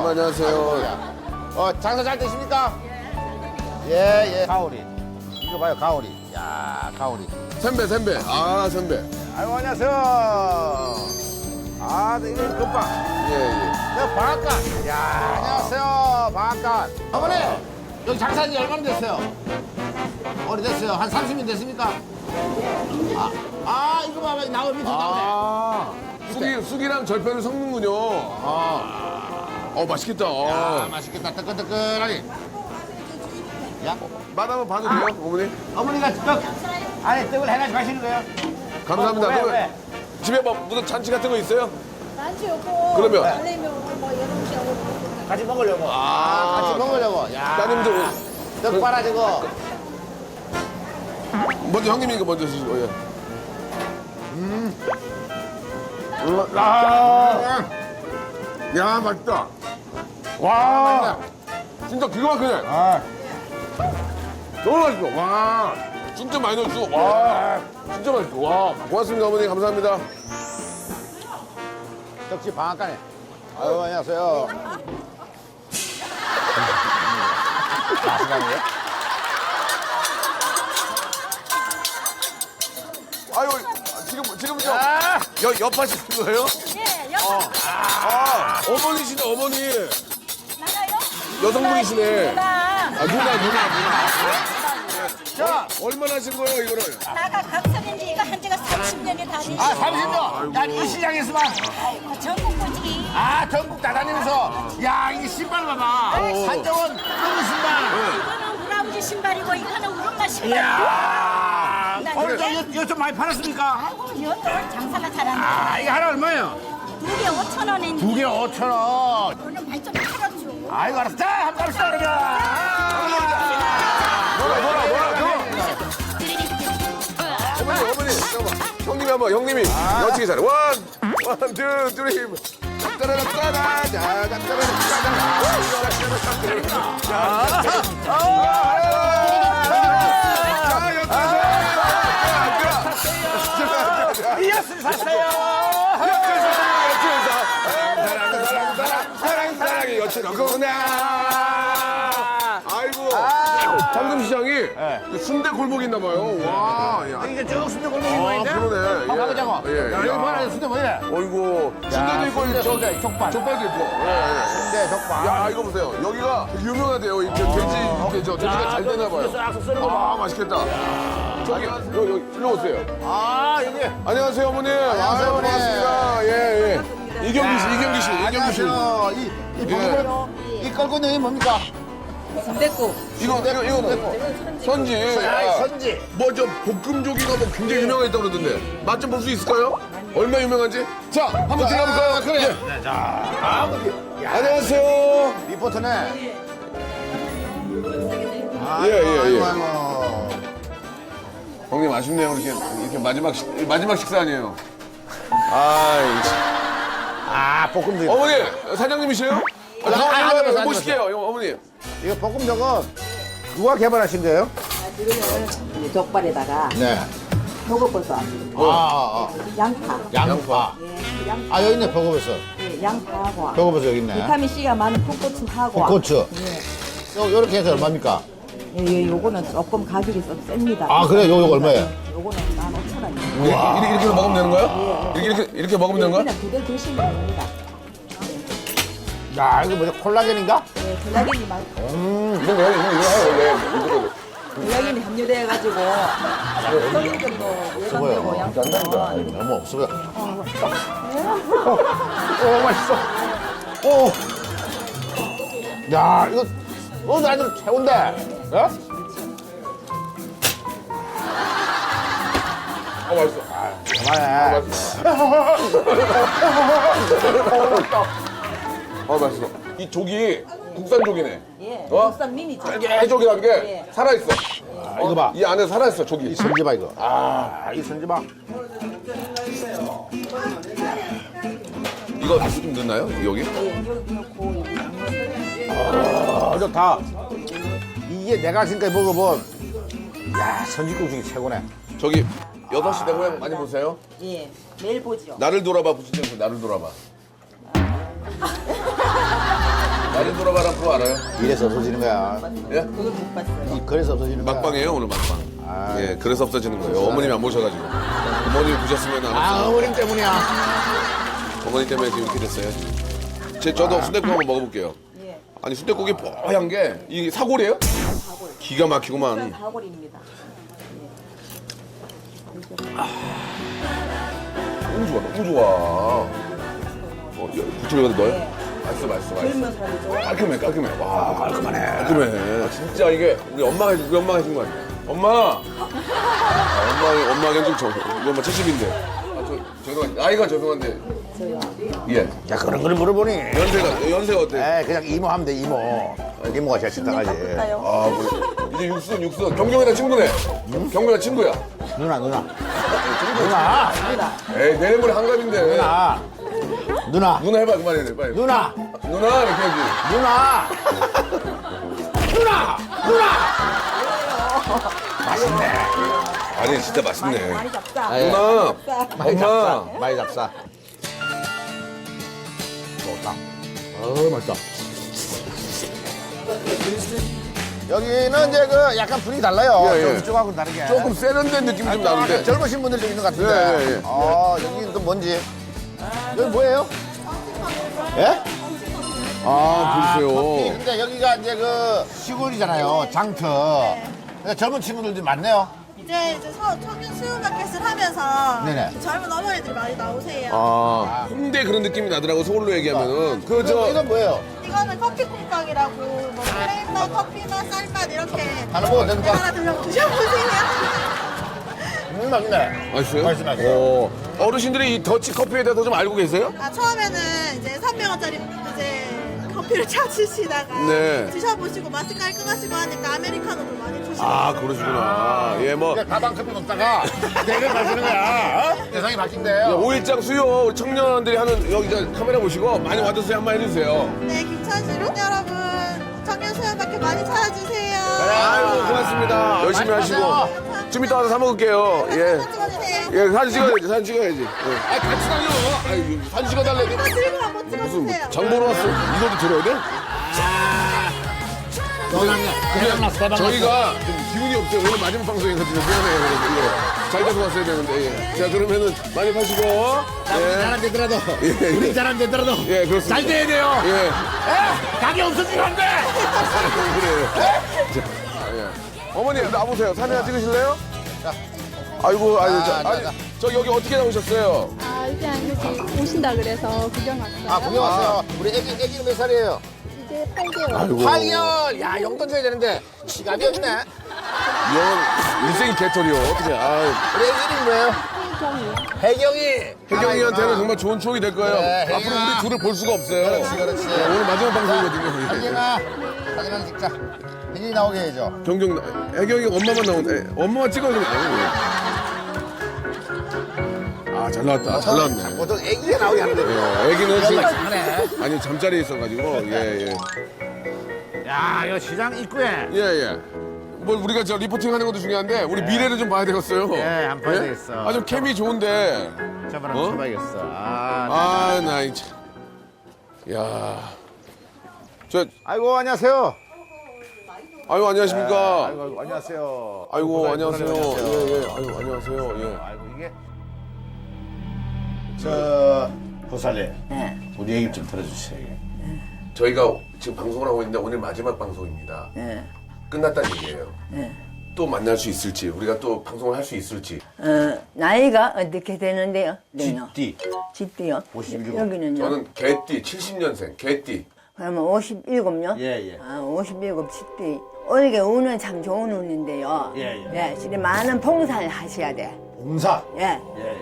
안녕하세요. 장사 잘 되십니까? 예. 가오리. 이거 봐요, 가오리. 야, 가오리. 선배. 아, 선배. 아이고, 안녕하세요. 아, 이거 금방. 예. 저 방앗간. 야, 안녕하세요, 방앗간. 어머니, 여기 장사한 지 얼마나 됐어요? 오래됐어요. 한 30년 됐습니까? 이거 봐봐. 나무 밑에 나오네. 쑥이랑 절편을 섞는군요. 맛있겠다. 야, 맛있겠다. 뜨끈뜨끈하게. 야, 맛 한번 봐도 돼요, 어머니? 어머니가 떡 안에 떡을 해가지고 하시는 거예요? 감사합니다. 왜, 그러면 왜? 집에 뭐 무슨 잔치 같은 거 있어요? 난지 오고 그러면? 달래면 뭐 여러 음식 오고 같이 먹으려고. 같이 먹으려고. 야, 따님들 떡 빨아주고. 먼저 형님이 이거 먼저 드시고. 예. 야, 맛있다. 와, 진짜 기가 막히네. 너무 맛있어. 와, 진짜 많이 넣었어. 와, 진짜 맛있어. 와, 고맙습니다, 어머니. 감사합니다. 떡집 방앗간에. 아유, 안녕하세요. 맛있나요? 아유, 지금요. 여파시는 거예요? 예, 여보. 어머니시네, 어머니. 나가요? 여성분이시네. 누나. 누나. 자, 얼마나 하신 거예요, 이거를? 나가 각성인지 이거 한 지가 30년이 다니. 30년? 야, 이 시장에서만. 아이고, 전국 보지. 전국 다 다니면서. 야, 이게 신발 봐봐. 한정원 끈 신발. 이거는 우리 아버지 신발이고 이거는 우리 엄마 신발이고. 이야. 이거 좀 많이 팔았습니까? 아이고, 이것도 장사가 잘하네. 이거 하나 얼마예요? 2개 5,000원인데. 2개 5,000원. 오늘 발좀 팔았죠. 아이고, 알았어. 자, 한번 갑시다, 그러면. 어머니, 잠깐만. 형님이 한번, 형님이 여치기 잘해. 원, 투, 쓰리. 이어스 샀어요. 사랑이 여친구나. 아이고. 황금시장이 순대 골목이 있나 봐요. 와, 야. 이게 쭉 순대 골목이 보이는데? 그러네. 한번 가보자고. 예. 여기 뭐하나 순대 뭐야? 어이구. 순대도 있고, 순대, 족발. 족발도 있고. 순대, 족발. 야, 이거 보세요. 여기가 되게 유명하대요. 이렇게 돼지, 돼지가 잘 되나 봐요. 아, 맛있겠다. 저기, 여기, 일로 오세요. 여기. 안녕하세요, 어머니. 안녕하세요, 어머니. 반갑습니다. 예. 이경기 씨. 안녕하세요. 이 껄꾸님이 뭡니까? 순댓국. 이거 선지. 선지. 뭐 저 볶음조기가 뭐 굉장히 유명하다고 그러던데 맛 좀 볼 수 있을까요? 얼마 유명한지? 자, 한번 들어볼까요? 그래. 예. 자, 안녕하세요. 리포터네. 예. 형님 아쉽네요. 이렇게 마지막 식사 아니에요. 볶음죽. 어머니 사장님이세요? 안녕하세요. 보실게요, 어머니. 이거 볶음죽은 누가 개발하신 거예요? 이거는 족발에다가 네. 표고버섯, 양파. 양파. 예, 양파. 여기 있네, 버거버섯. 예, 양파하고 표고버섯 여기 있네. 비타민 C가 많은 풋고추하고 풋고추. 예. 요렇게 해서 얼마입니까? 예, 요거는 조금 가격이 좀 셉니다. 아, 그래요? 요거 얼마예요? 요거는 15,000원이에요. 와. 이렇게 먹으면 되는 거야? 이렇게 먹으면 되는 거야? 그냥 그대로 드시면 됩니다. 야, 이거 뭐죠? 콜라겐인가? 네, 콜라겐이 많고 이거 왜 이거 해 원래. 콜라겐이 함유돼가지고 성인들도 예방되고 양쪽 너무 없어요. 맛있어. 오! 야, 이거 오늘 아주 최고인데. 예? 맛있어. 그만해. 맛있어. 이 조기 국산 조기네. 예, 국산 미니죠. 쫄깃쫄깃한 게 살아있어. 이거 봐. 이 안에 살아있어 조기. 이 선지봐 이거. 이 선지봐. 이거 좀 넣나요? 여기? 좋다. 이게 내가 지금까지 먹어본 야, 선지국 중에 최고네. 저기 6시 되고 많이 보세요. 예, 매일 보죠. 나를 돌아봐 부시죠. 나를 돌아봐. 나를 돌아봐란 프로 알아요? 이래서 없어지는 거야. 예? 그걸 못 봤어요. 그래서 없어지는 거야. 막방이에요 오늘 막방. 예, 그래서 없어지는 거예요. 어머님이 안 모셔가지고. 어머님이 모셨으면 안 아, 없어요. 어머님 때문이야. 어머니 때문에 지금 이렇게 됐어요. 저도 순댓국 한번 먹어볼게요. 아니 순댓국이 뽀얀 게 이게 사골이에요? 기가 막히구만. 사골입니다. 너무 좋아, 너무 좋아. 부추를 여기다 넣어요? 맛있어. 깔끔해. 와, 깔끔해. 진짜 이게 우리 엄마가 해준 거 아니야? 엄마 견적 우리 엄마 70인데. 죄송한데 나이가 죄송한데. 예. 야, 그런 걸 물어보니. 연세가 어때? 에이, 그냥 이모 하면 돼, 이모. 이모가 제일 식당하지. 이제 육순. 경경이랑 친구네. 경경이랑 친구야. 누나. 에이, 내내모레 한갑인데. 누나 해봐, 그만해, 빨리. 누나 이렇게 해야지. 맛있네. 아니, 진짜 맛있네. 많이 잡자. 누나, 많이 잡사. 좋다. 맛있다. 여기는 이제 그 약간 분위기 달라요. 예. 이쪽하고는 다르게. 조금 세련된 느낌이 좀 나는데. 젊으신 분들도 있는 것 같은데. 예. 여기 또 뭔지. 여기 뭐예요? 예? 글쎄요. 근데 여기가 이제 그 시골이잖아요. 장터. 그러니까 젊은 친구들도 많네요. 이제 청년 수요 마켓을 하면서 네네. 젊은 어머니들이 많이 나오세요. 홍대 그런 느낌이 나더라고, 서울로 얘기하면은. 이건 뭐예요? 이거는 커피 콩빵이라고 뭐 플레인맛, 커피맛, 쌀맛 이렇게 하나 먹어도 됩니까? 하나 드셔보세요. 맛있네. 맛있어요? 맛있어. 어르신들이 이 더치 커피에 대해서 좀 알고 계세요? 처음에는 이제 300원짜리 이제 커피를 찾으시다가 네. 드셔보시고 맛이 깔끔하시고 하니까 아메리카노도 많이 드시고. 그러시구나. 예, 뭐. 가방 커피 먹다가 내일 마시는 거야. 세상이 바뀐대요. 5일장 수요 우리 청년들이 하는 여기 저 카메라 보시고 많이 와주세요. 한번 해주세요. 네, 김천시로 여러분 청년 수요 마켓 많이 찾아주세요. 아유, 고맙습니다. 열심히 하시고. 좀 이따 와서 사 먹을게요. 예. 예, 사진 찍어야지. 사진 찍어야지. 예. 같이 다녀. 아이, 사진 찍어달래. 이거 들고 한번 찍어주세요. 무슨 장보러 왔어? 이것도 들어야 돼? 그냥 저희가 좀 기운이 없어요. 오늘 마지막 방송이거든요. 미안해요. 그래서 잘 돼서 왔어야 되는데. 예. 자, 그러면은 많이 파시고. 우리 잘 안 되더라도. 우리 잘 안 되더라도. 예, 그렇습니다. 잘 돼야 돼요. 예. 가게 없어지면 안 돼. 그래요. 자, 어머니 나보세요. 사진 하나 찍으실래요? 아이고, 저 여기 어떻게 나오셨어요? 그냥 여기 오신다 그래서 구경 왔어요. 구경 왔어요. 우리 애기는 몇 살이에요? 이제 8개월. 아이고. 8개월. 야, 용돈 줘야 되는데 지갑이 없네. 이건 일생이 개털이요. 어떻게? 우리 애기 이름이 뭐예요? 혜경이. 혜경이한테는 정말 좋은 추억이 될 거예요. 그래, 앞으로 혜경아. 우리 둘을 볼 수가 없어요. 그렇지. 오늘 마지막 방송이거든요. 혜경아, 사진 하나 찍자. 혜경이 나오게 해야죠. 혜경이가 엄마만 나오네. 엄마만 찍어야 돼. 잘 나왔다. 잘 나왔네. 보통 애기가 나오게 하는데. 예, 애기는 지금 하네. 아니 잠자리에 있어가지고 예. 야, 이거 시장 입구에. 예. 뭐 우리가 저 리포팅하는 것도 중요한데 우리 미래를 좀 봐야 되겠어요. 예, 안 봐야 되겠어. 좀 캠이 좋은데. 저번에 좀 쳐봐야겠어. 나 참. 나. 아, 나 참. 야. 저 아이고 안녕하세요. 아유 안녕하십니까. 아이고 안녕하세요. 아이고 안녕하세요. 예. 아이고 안녕하세요. 예. 아이고 이게 저 보살님. 우리 얘기 좀 들어주세요. 저희가 지금 방송을 하고 있는데 오늘 마지막 방송입니다. 끝났다는 얘기예요. 또 만날 수 있을지 우리가 또 방송을 할 수 있을지. 나이가 어떻게 되는데요? 쥐띠. 쥐띠요? 57. 여기는요? 저는 개띠 70년생 개띠. 그러면 57요? 예. 아, 57 쥐띠. 올게 운은 참 좋은 운인데요. 예. 진짜 많은 봉사를 하셔야 돼. 봉사. 예.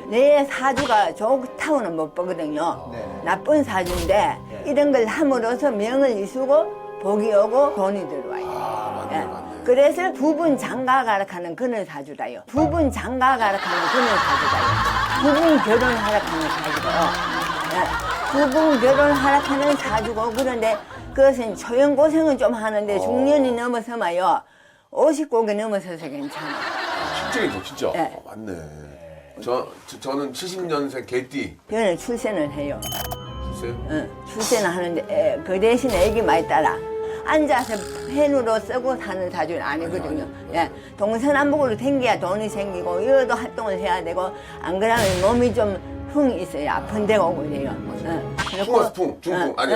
내 사주가 좋다고는 못 보거든요. 나쁜 사주인데 이런 걸 함으로써 명을 이수고 복이 오고 돈이 들어와요. 예. 그래서 부분 장가가라 하는 그런 사주다요. 부분 장가가라 하는 그런 사주다요. 부분 결혼하라 하는 사주고. 예. 부분 결혼하라 하는 사주고 그런데 그것은 초연고생은 좀 하는데 중년이 넘어서마요. 50곡이 넘어서서 괜찮아요. 실제이죠 진짜. 예. 맞네. 저는 70년생 개띠. 저는 출세는 해요. 글쎄요. 응, 출세는 하는데 그 대신에 애기 많이 따라 앉아서 펜으로 쓰고 사는 사주는 아니거든요. 예, 동서남북으로 댕겨야 돈이 생기고 여도 활동을 해야 되고 안 그러면 몸이 좀 흥이 있어요. 아픈 데가 오고 그래요. 풍어스풍, 중풍, 아니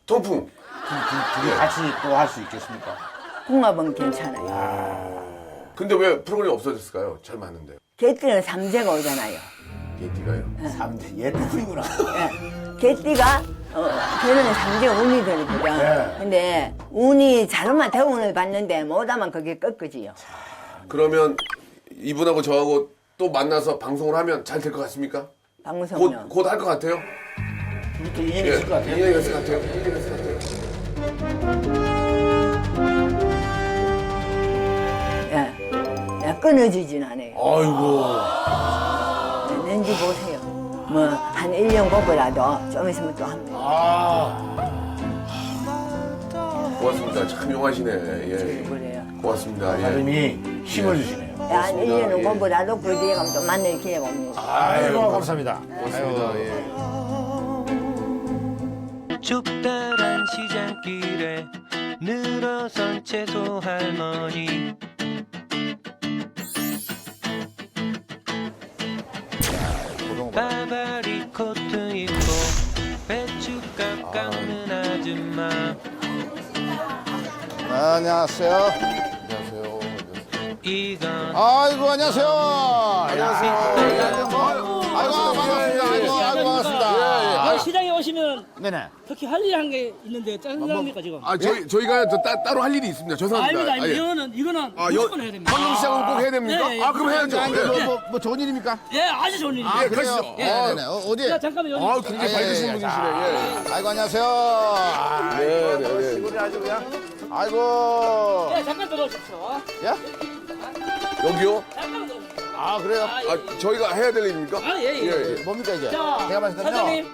통풍. 둘이 같이 또 할 수 있겠습니까? 궁합은 괜찮아요. 근데 왜 프로그램이 없어졌을까요? 잘 맞는데. 개띠는 삼재가 오잖아요. 개띠가요? 삼재 예쁘구나. 개띠가 저는 삼재 운이 들거든. 근데 운이 잘만 되고 운을 봤는데 못하면 그게 꺾어지요. 그러면 이분하고 저하고 또 만나서 방송을 하면 잘 될 것 같습니까? 방송요. 곧 할 것 같아요? 우리 또 인연이 있을 것 같아요. 인연이 있을 것 같아요. 인연이 있을 것 같아요. 예, 끊어지진 않아요. 아이고. 왠지 보세요. 뭐, 한 1년 보고라도 좀 있으면 또 합니다. 고맙습니다. 참 용하시네. 예. 고맙습니다. 예. 하나님이 힘을 주시네요. 예, 한 1년은 공부라도 그 뒤에 가면 또 만날 기회가 옵니다. 아이고 감사합니다. 고맙습니다. 예. 좁다란 시장길에 늘어선 채소 할머니 바바리 코트 입고 배추값 깎는 아줌마. 안녕하세요. 안녕하세요. 이건 아이고 안녕하세요. 안녕하세요. 아이고 반갑습니다. 아이고 반갑습니다. 시장에 오시면 네네. 특히 할 일 한 게 있는데 짜증납니까 지금? 아 저희가 따로 할 일이 있습니다. 죄송합니다. 아닙니다. 이거는 무조건 해야 됩니다. 황금시장은 꼭 해야 됩니까? 네, 아 그럼 해야죠. 뭐 좋은 일입니까? 예, 아주 좋은 일입니다. 아 그래요? 네네. 어디? 자, 잠깐만 여기. 아 굉장히 밝으신 분이시네. 예. 아이고 안녕하세요. 네네네. 시골이 아주 그냥. 아이고. 예, 잠깐 들어오십시오. 야? 여기요? 잠깐만 들어오십시오. 아 그래요? 아 저희가 해야 될 일입니까? 아, 예. 뭡니까 이제? 자, 제가 봤을 때는요. 사장님,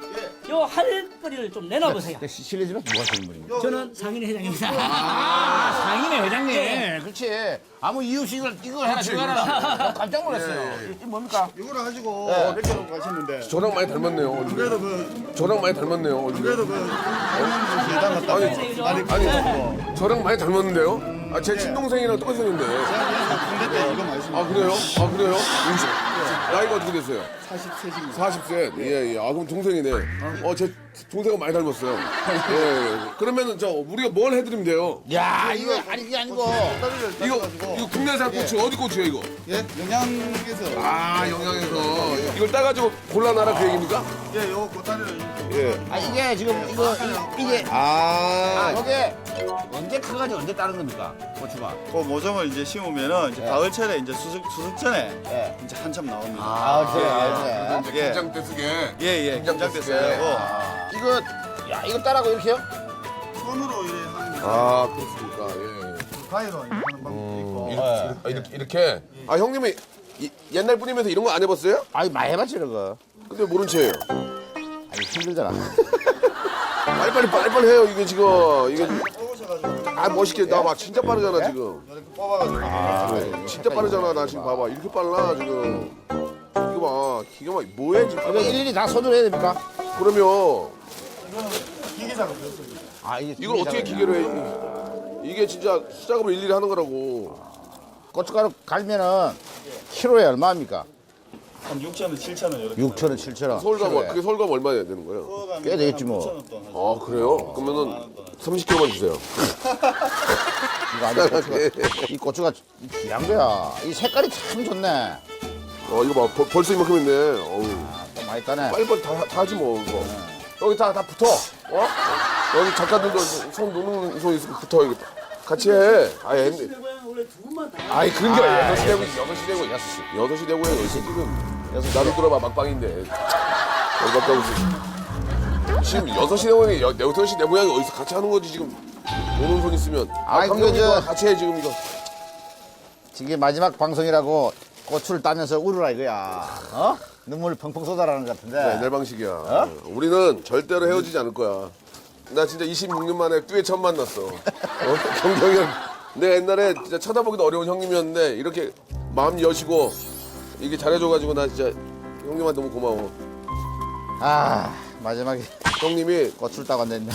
요 할 거리를 좀 내놔보세요. 실례지만 누가 하시는 분입니까? 저는 상인회 회장입니다. 아, 상인회 회장님. 예. 그렇지. 아무 이유 없이 이걸 해라 저거 해라. 깜짝 놀랐어요. 이게 뭡니까? 이거를 가지고 네. 몇 개로 가셨는데 저랑 많이 닮았네요. 그래도 저랑 많이 닮았네요. 그래도 아니 저랑 많이 닮았는데요? 아 제 친동생이랑 똑같이 생겼는데. 아 그래요? 아 그래요? 나이가 어떻게 되세요? 40세입니다. 40세. 예. 아 그럼 동생이네. 제 동생과 많이 닮았어요. 예. 그러면은 우리가 뭘 해드리면 돼요? 야 이거 아니 이게 아니고 이거 국내산 고추 어디 고추예요 이거? 예? 영양에서. 아 영양에서 이걸 따가지고 골라놔라 그 얘기입니까? 예, 요 고타리를. 예. 아 이게 지금 이게 이게 언제 커가지고 언제 따는 겁니까 고추가? 그 모종을 이제 심으면은 이제 가을철에 이제 수습 전에 이제 한참 나옵니다. 아 그래. 김장 때 쓰게. 예, 김장 때 쓰고. 이거 이거 따라고 이렇게요? 손으로 이래 하는 게. 아 그렇습니까? 예. 가위로 하는 방법도 있고. 이렇게. 아 형님이 옛날 분이면서 이런 거 안 해봤어요? 아니 많이 해봤지 이런 거. 근데 모른 체예요. 아니 힘들잖아. 빨리 해요 이게 지금 이게. 아 멋있게 나봐 진짜 빠르잖아 지금. 이렇게 뽑아가지고. 그래. 진짜 빠르잖아 나 지금 봐봐 이렇게 빨라 지금. 이거 봐 기가 막 뭐해 지금. 이거 일일이 다 손으로 해야 됩니까? 그러면 이걸 어떻게 기계로 해? 이게 진짜 수작업을 일일이 하는 거라고. 고춧가루 갈면은 키로에 얼마입니까? 한 6,000원, 7,000원 이렇게. 6,000원, 7,000원. 그게 서울가면 얼마 되는 거예요? 꽤 되겠지 뭐. 아 그래요? 그러면은 30kg만 주세요. 이거 아주 이 고추가 귀한 거야. 이 색깔이 참 좋네. 이거 봐 벌써 이만큼 있네. 어우. 또 많이 따네. 빨리빨리 다 하지 뭐 이거. 여기 다 붙어. 여기 작가들도 손 놓는 손 있으면 붙어 여기. 같이 해. 아예 했네. 아이 그런 게 아니야. 6시 되고 6시 되고 6시 되고요. 여기서 지금 나도 들어봐 막방인데. 지금 6시 내 모양이 6시 내 모양이 어디서 같이 하는 거지 지금. 노는 손 있으면. 감독님 같이 해 지금 이거. 지금 마지막 방송이라고 고추를 따면서 울으라 이거야. 눈물 펑펑 쏟아라는 것 같은데. 내 방식이야. 우리는 절대로 헤어지지 않을 거야. 나 진짜 26년 만에 듀엣 처음 만났어. 경경이 형. 내가 옛날에 진짜 쳐다보기도 어려운 형님이었는데 이렇게 마음 여시고 이게 잘해줘가지고 나 진짜 형님한테 너무 고마워. 마지막에 형님이 고추를 따고 앉아있네.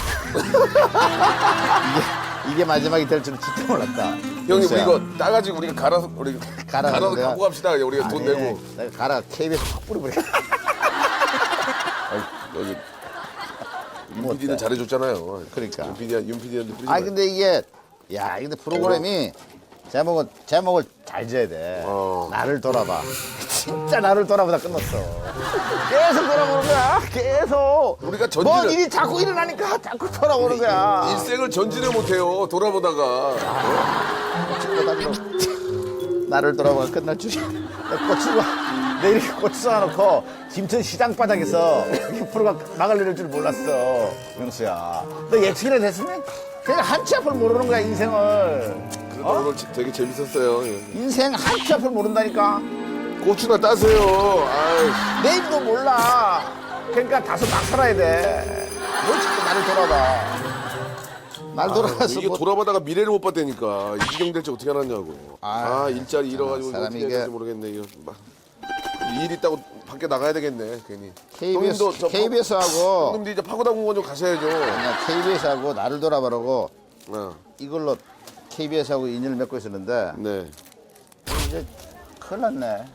이게 마지막이 될 줄은 진짜 몰랐다. 형님 우리 이거 따가지고 우리가 갈아서 갖고 갑시다. 우리가 돈 내고. 내가 갈아 KBS 확 뿌려버려. 여기 윤 PD는 잘해줬잖아요. 그러니까. 윤 PD한테 뿌리지 근데 이게 근데 프로그램이 제목을 잘 지어야 돼. 나를 돌아봐. 진짜 나를 돌아보다 끝났어. 계속 돌아보는 거야. 계속. 우리가 뭔 일이 자꾸 일어나니까 자꾸 돌아보는 거야. 일생을 전진을 못해요. 돌아보다가. 나를 돌아보다 끝날 줄이야. 내 이렇게 고추 쌓아놓고 김천 시장 바닥에서 이렇게 프로가 막을 줄 몰랐어. 명수야. 너 예측이라도 했으면 그냥 한 치 앞을 모르는 거야 인생을. 그래도 오늘 되게 재밌었어요. 인생 한 치 앞을 모른다니까. 고추나 따세요. 내일도 몰라. 그러니까 다소 막 살아야 돼. 뭘 자꾸 나를 돌아봐. 날 돌아가서 이게 돌아보다가 미래를 못 봤다니까. 이지경 될지 어떻게 알았냐고. 일자리 잃어가지고 사람이 어떻게 해야 될지 모르겠네. 이거 일 있다고 밖에 나가야 되겠네. 괜히. KBS하고 형님도 이제 파고다공원 좀 가셔야죠. KBS하고 나를 돌아보라고 이걸로 KBS하고 인연을 맺고 있었는데 이제 큰일 났네.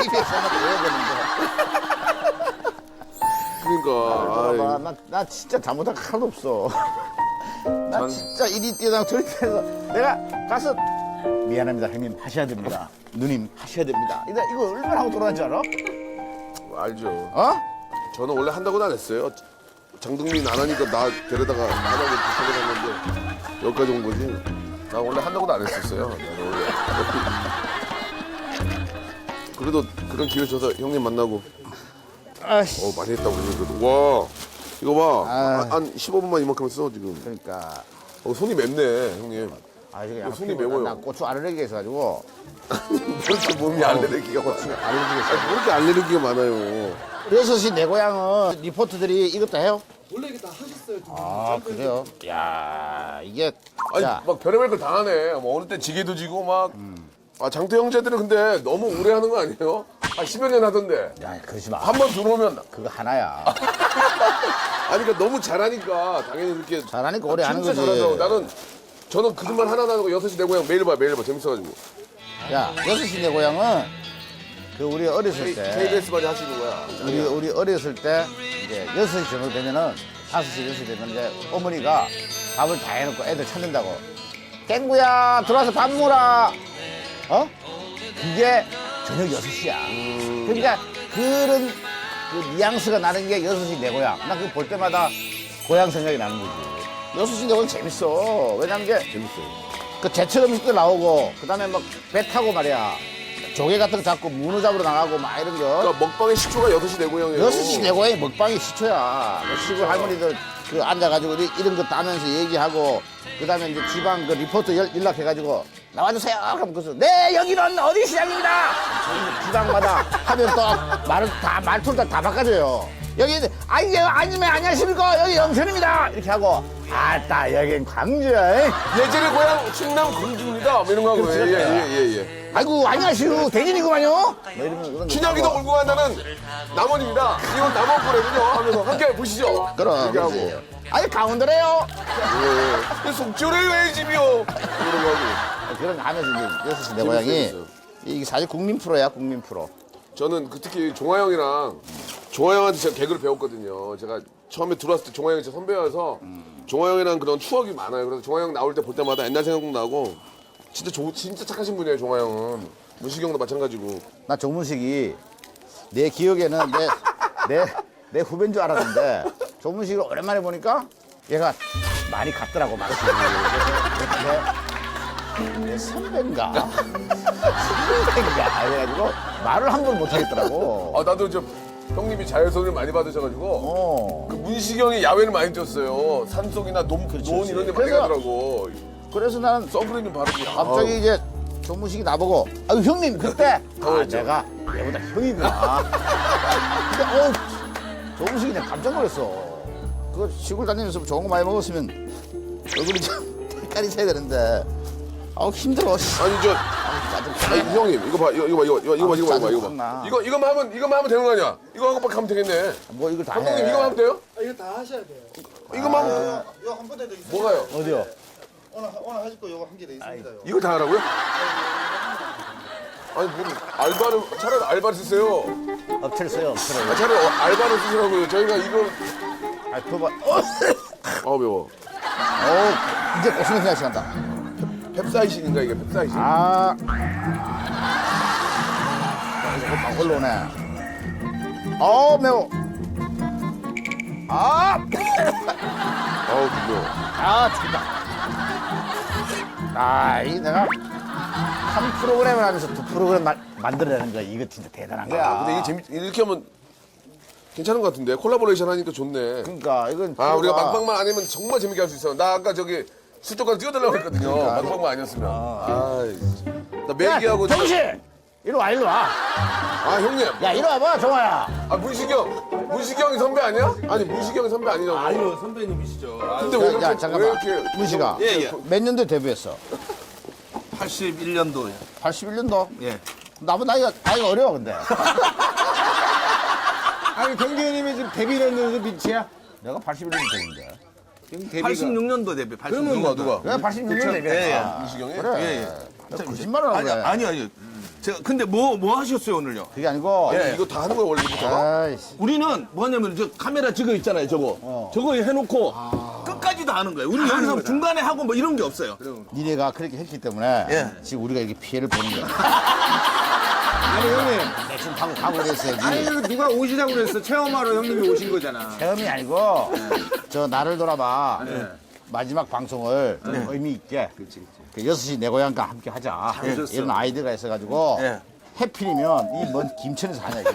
KBS하고 해야 되는데. 그러니까. 나 진짜 잘못한 거 하나도 없어. 나 진짜 이리 뛰어나고 저리 뛰어서 내가 가서 미안합니다 형님 하셔야 됩니다. 누님 하셔야 됩니다. 이거 얼마나 하고 돌아간 줄 알아? 알죠. 저는 원래 한다고는 안 했어요. 장동민 안 하니까 나 데려다가 하라고 데려갔는데 여기까지 온 거지. 나 원래 한다고는 안 했었어요. 그래도 그런 기회 줘서 형님 만나고 많이 했다고 그래도. 와 이거 봐. 한 15분만 이만큼 했어 지금. 그러니까. 손이 맵네 형님. 손이 매워요. 나 고추 알레르기가 있어가지고. 그렇게 몸이 알레르기가 고추 알레르기가 있어. 그렇게 알레르기가 많아요. 6시 내 고향은 리포터들이 이것도 해요? 원래 이게 다 하셨어요. 그래요? 야 이게. 막 별의별 걸 다 하네. 뭐 어느 때 지게도 지고 막. 장태 형제들은 근데 너무 오래 하는 거 아니에요? 10여 년 하던데. 야, 그러지 마. 한 번 들어오면. 그거 하나야. 그러니까 너무 잘하니까 당연히 이렇게. 잘하니까 오래 하는 거지. 진짜 잘하죠. 저는 그것만 하나 나누고 6시 내 고향 매일 봐. 재밌어가지고. 야, 6시 내 고향은 우리 어렸을 때. KBS까지 하시는 거야. 우리 어렸을 때 이제 6시 정도 되면은 5시, 6시 되면 이제 어머니가 밥을 다 해놓고 애들 찾는다고. 땡구야, 들어와서 밥 먹어라. 그게 저녁 6시야. 그러니까 그런 뉘앙스가 나는 게 6시 내 고향. 나 그거 볼 때마다 고향 생각이 나는 거지. 6시 내 고향 재밌어. 왜냐면 이게 재밌어요. 그 제철 음식도 나오고, 그 다음에 막 배 타고 말이야. 조개 같은 거 잡고 문어 잡으러 나가고 막 이런 거. 그러니까 먹방의 시초가 6시 내 고향이에요. 6시 내 고향이 먹방의 시초야. 시골 할머니들 앉아가지고 이런 거 따면서 얘기하고, 그 다음에 이제 지방 리포터 연락해가지고 나와주세요. 그럼 그래서 네 여기는 어디 시장입니다. 지방마다 하면 또 말투를 다 바꿔줘요. 여기 아니면 안녕하십니까 여기 영천입니다. 이렇게 하고 아따 여긴 광주야. 예전의 고향 충남 공주입니다. 뭐 이런 거 하고. 예. 아이고 안녕하시오 대진이구만요. 뭐 이러면 춘향기도 몰고 간다는 남원입니다. 이건 남원거래군요 하면서 함께 보시죠. 그럼 이렇게 하고. 아니 강원도래요. 속초를 왜 집이요? 그런 거 하면서 이제 6시 내 고향이 이게 사실 국민 프로야, 국민 프로. 저는 특히 종화 형이랑 종화 형한테 제가 개그를 배웠거든요. 제가 처음에 들어왔을 때 종화 형이 제 선배여서 종화 형이랑 그런 추억이 많아요. 그래서 종화 형 나올 때 볼 때마다 옛날 생각나고 진짜 착하신 분이에요, 종화 형은. 문식이 형도 마찬가지고. 나 정문식이 내 기억에는 내 후배인 줄 알았는데 정문식을 오랜만에 보니까 얘가 많이 갔더라고 맛이. 내 선배인가? 선배인가? 그래가지고 말을 함부로 못하겠더라고. 아 나도 저 형님이 자외선을 많이 받으셔가지고 그 문식이 형이 야외를 많이 뛰었어요. 산속이나 논 이런 데 많이 가더라고. 그래서 나는 선크림 바르고 갑자기 이제 정문식이 나보고 아유 형님 그때 내가 얘보다 형이구나. 근데 정문식이 그냥 깜짝 놀랐어. 그 시골 다니면서 좋은 거 많이 먹었으면 얼굴이 좀 색깔이 새야 되는데 아우 힘들어. 아니 형님 이거 봐 이거만 하면 되는 거 아니야? 이거 하고밖에 하면 되겠네. 뭐 이걸 다 해. 감독님 이거 하면 돼요? 이거 다 하셔야 돼요. 이거만 하면 이거 한 번에 더 있어요. 뭐가요? 어디요? 오늘 하실 거 이거 한 개 더 있습니다. 이거 다 하라고요? 아니 뭐 알바를 차라리 알바를 쓰세요. 업체를 써요. 업체를. 차라리 알바를 쓰시라고요. 저희가 이걸 그거 매워. 이제 고수는 생각이 난다. 펩사이신인가 이게 펩사이신. 이거 막 올라오네. 매워. 매워. 죽겠다. 이 내가 한 프로그램을 하면서 2프로그램 만들어내는 거 이거 진짜 대단한 거야. 근데 이게 이렇게 하면 괜찮은 것 같은데 콜라보레이션 하니까 좋네. 그러니까 이건 우리가 막방만 아니면 정말 재밌게 할 수 있어. 나 아까 저기 수도까지 뛰어달라고 했거든요. 막방만 아니었으면. 나 매기하고 정신! 이리 와. 형님. 야 이리 와봐 정화야. 문식이 형이 선배 아니야? 아니 문식이 형이 선배 아니냐고. 아니요, 선배님이시죠. 근데 왜 이렇게 잠깐만. 왜 이렇게 문식아. 예. 몇 년도에 데뷔했어? 81년도에. 81년도? 예. 나보다 나이가 어려워 근데. 아니 경규님이 지금 데뷔를 했는데 밑이야? 내가 81년도 데뷔인데. 86년도 데뷔. 그러면 누가? 내가 86년도 데뷔했어. 문식이 형이? 그래. 거짓말을 하고 그래. 아니요. 제가 근데 뭐 하셨어요 오늘요? 그게 아니고. 이거 다 하는 거야 원래부터. 우리는 뭐 하냐면 저 카메라 저거 있잖아요 저거. 저거 해놓고 끝까지 다 하는 거예요. 우리 여기서 중간에 하고 뭐 이런 게 없어요. 니네가 그렇게 했기 때문에 지금 우리가 이렇게 피해를 보는 거야. 아니 형님. 대충 하고 그랬어야지. 아니 누가 오시자고 그랬어. 체험하러 형님이 오신 거잖아. 체험이 아니고 저 나를 돌아봐. 마지막 방송을 의미 있게 그 6시 내 고향과 함께 하자. 이런 아이디어가 있어가지고 해필이면 이 먼 김천에서 하냐 이거.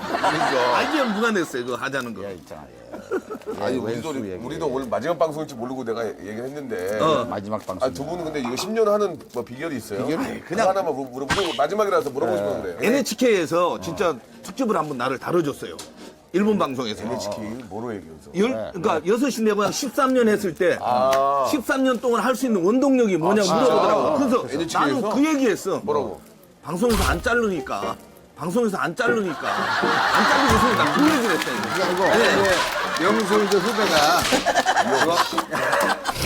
아이디어 누가 냈어요 그거 하자는 거. 있잖아. 아니 우리도 오늘 마지막 방송일지 모르고 내가 얘기를 했는데 마지막 방송. 두 분은 근데 이거 10년 하는 뭐 비결이 있어요? 그냥 하나만 물어보고 마지막이라서 물어보고 싶은 그래요. NHK에서 진짜 특집을 한번 나를 다뤄줬어요. 일본 방송에서. NHK 뭐로 얘기해서? 그러니까 6시 내 고향 13년 했을 때 13년 동안 할 수 있는 원동력이 뭐냐고 물어보더라고. 그래서 NHK 에서? 나는 그 얘기했어. 뭐라고? 방송에서 안 자르니까 안 자르고 있으니까 그 얘기를 했다니까. 영수 이제 후배가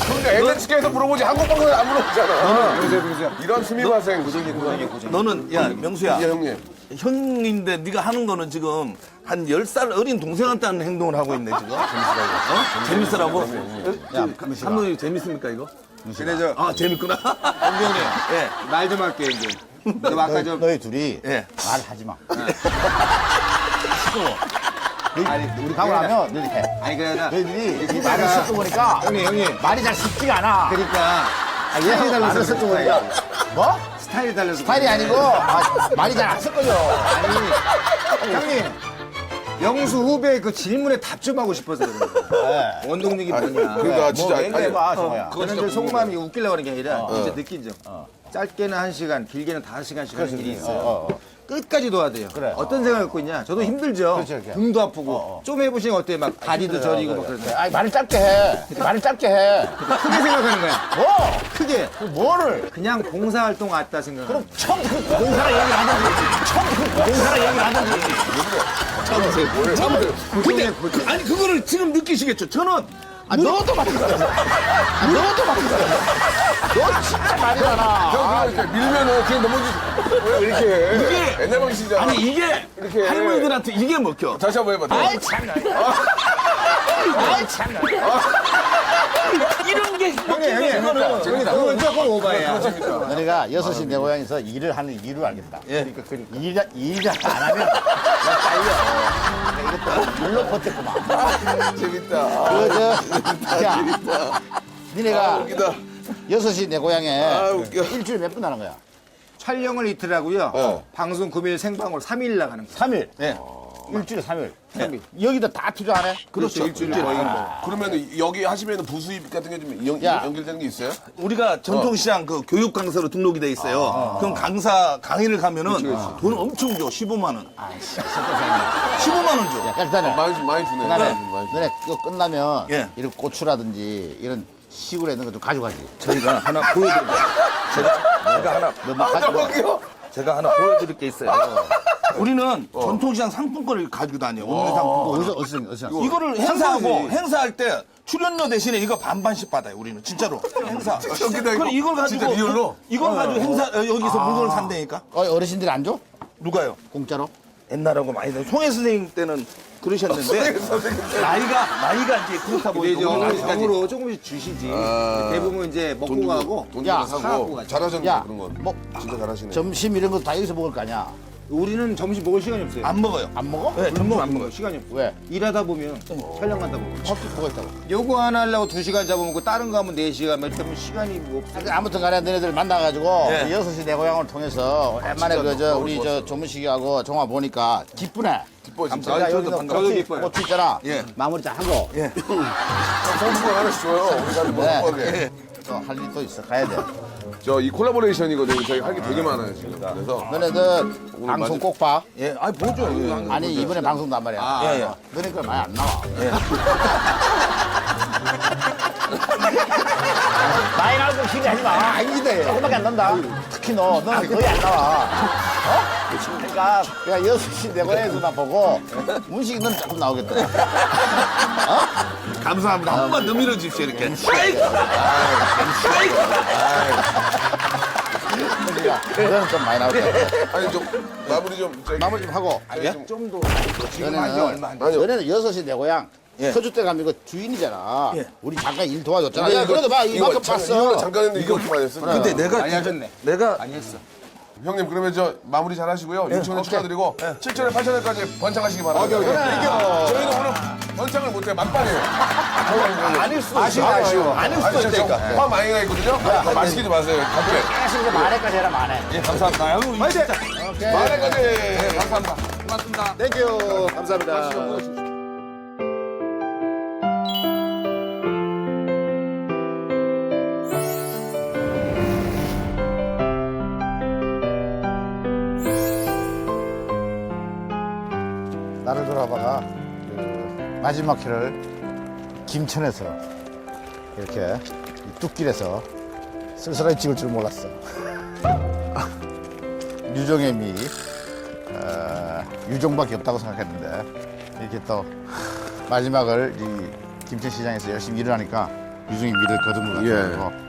그러니까 NHK에서 물어보지 한국 방송에 안 물어보잖아. 이런 수미화생. 너는 야 명수야. 형님. 형인데 네가 하는 거는 지금 한 10살 어린 동생한테 하는 행동을 하고 있네 지금. 재밌으라고? 야, 한번 재밌습니까 이거? 그래 재밌구나. 형님. 말 좀 할게 이제. 너 아까 너희 둘이 말하지 마. 우리 가고 나면 너희 해. 아니 그러나 너희들이 말을 섞어 보니까 형님 말이 잘 섞지가 않아. 그러니까 스타일이 달라서 섞어 보니까 뭐? 스타일이 달라서 스타일이 아니고 말이 잘 안 섞어져. 아니 형님 영수 후배 그 질문에 답 좀 하고 싶어서 그래요. 원동력이 뭐냐. 그러니까 진짜 얘기해봐 정호야. 저는 저 속마음이 웃기려고 하는 게 아니라 진짜 느낀 점. 짧게는 1시간, 길게는 5시간씩 하는 일이 있어요. 끝까지 도와야 돼요. 그래. 어떤 생각 갖고 있냐? 저도 힘들죠. 그렇죠. 등도 아프고. 좀 해보시면 어때요? 막 다리도 저리고 막 그런데. 아니 말을 짧게 해. 말을 짧게 해. 크게 생각하는 거야. 뭐? 크게. 뭐를? 그냥 봉사활동 왔다 생각하는 그럼 처음 공사라 얘기를 하든지. 근데 아니 그거를 지금 느끼시겠죠. 저는 너도 마찬가지야. 너도 마찬가지야. 너 진짜 말이 많아. 형, 그거 이렇게 밀면은 그냥 넘어지. 왜 이렇게 해? 이게 옛날 방식이잖아. 아니 이게 이렇게 해. 할머니들한테 이게 먹혀. 다시 한번 해봐. 아이 참나. 아이 참나. 이런 게 먹히는 거는 그건 조금 오바야. 너네가 6시 내 고향에서 일을 하는 이유를 알겠다. 그러니까 일을 안 하면 나 잘려. 이것도 물로 버텼구만. 재밌다. 자, 니네가 웃기다. 6시 내 고향에 웃겨. 일주일에 몇 분 하는 거야? 촬영을 이틀 하고요. 방송 금요일 생방으로 3일 나가는 거예요. 3일. 네. 일주일에 3일. 여기다 다 투자하네? 그렇죠. 일주일에 거의 뭐. 그러면 여기 하시면 부수입 같은 게 좀 연결되는 게 있어요? 우리가 전통시장 그 교육 강사로 등록이 돼 있어요. 그럼 강의를 가면은 돈 엄청 줘. 15만 원. 15만 원 줘. 일단은 많이 주네. 너네 이거 끝나면 예. 이런 고추라든지 이런 시골에 있는 거 좀 가져가지. 저희가 하나 보여드릴게요. 제가 하나 제가 하나 보여드릴 게 있어요. 우리는 전통시장 상품권을 가지고 다녀. 오늘 상품권. 어디서 이거를 행사할 때 출연료 대신에 이거 반반씩 받아요. 우리는 진짜로 행사. 그럼 이걸 가지고 진짜 리얼로? 이걸 가지고 행사 여기서 물건을 산다니까. 어르신들이 안 줘? 누가요? 공짜로? 옛날하고 많이 돼. 송혜 선생님 때는 그러셨는데 나이가 이제 그렇다 보니까 정으로 조금씩 주시지. 대부분 이제 먹고 가고. 돈 야, 주고 사갖고 사고. 가지. 잘하셨네, 야, 그런 건. 뭐 진짜 잘하시네. 점심 이런 거 다 여기서 먹을 거 아니야? 우리는 점심 먹을 시간이 없어요. 안 먹어요. 안 먹어? 네, 점심 안 먹어요. 시간이 없어. 왜? 일하다 보면 촬영 간다 보면. 커피 뭐가 있다고? 요거 하나 하려고 2시간 잡아먹고 다른 거 하면 4시간 몇 때면 시간이 뭐 없어. 아무튼 간에 너네들 만나가지고 예. 6시 내 고향을 통해서 오랜만에 우리 조문식이하고 종화 보니까 기쁘네. 기뻐, 진짜. 자, 저도 여기서 반가워요. 고추, 저도 기뻐요. 고추 있잖아. 예. 마무리 잘 하고. 예. 성수권 하나씩 줘요. 우리 사람 네. 먹게. 할 일 또 있어. 가야 돼. 이 콜라보레이션이거든요. 저희 할 게 되게 많아요, 지금. 그래서. 너네들 방송 맞아. 꼭 봐. 예, 아니 보죠. 아니 이번에 방송도 한 말이야. 예, 예. 너네 걸 많이 안 나와. 많이 나올 거 신경 하지 마. 아닌데. 조금밖에 안 난다. 특히 너는 거의 안 나와. 그러니까 6시 내 고향에서 나 보고 문식이 넌 조금 나오겠다. 감사합니다. 한 번만 더 밀어주십시오 이렇게. 너는 좀 많이 나올 거야. 아니, 좀, 마무리 좀. 마무리 좀 하고. 좀 더. 지금 한지 얼마 안 너네는 6시 내 고향. 서주 때 가면 이거 주인이잖아. 우리 잠깐 일 도와줬잖아. 야, 그래도 봐. 이만큼 봤어. 이거는 잠깐 했는데 이렇게 많이 했어. 근데 내가 많이 하셨네. 내가 많이 했어. 형님, 그러면 마무리 잘 하시고요. 6천원 축하드리고, 7천원, 8천원까지 번창하시기 바랍니다. 저희는 오늘 번창을 못해요. 막판이에요. 아닐 수도 있어. 아닐 수도 있다니까. 화 많이 나 있거든요. 말 시키지 마세요. 갑자기. 계속 만회까지 해라, 만회. 예, 감사합니다. 형, 화이팅! 만회까지. 감사합니다. 고맙습니다. 땡큐. 감사합니다. 나를 돌아봐가 그 마지막 회를 김천에서 이렇게 이 뚝길에서 쓸쓸하게 찍을 줄 몰랐어. 유종의 유종밖에 없다고 생각했는데 이렇게 또 마지막을 이 김천시장에서 열심히 일을 하니까 유종의 미를 거듭을 가지고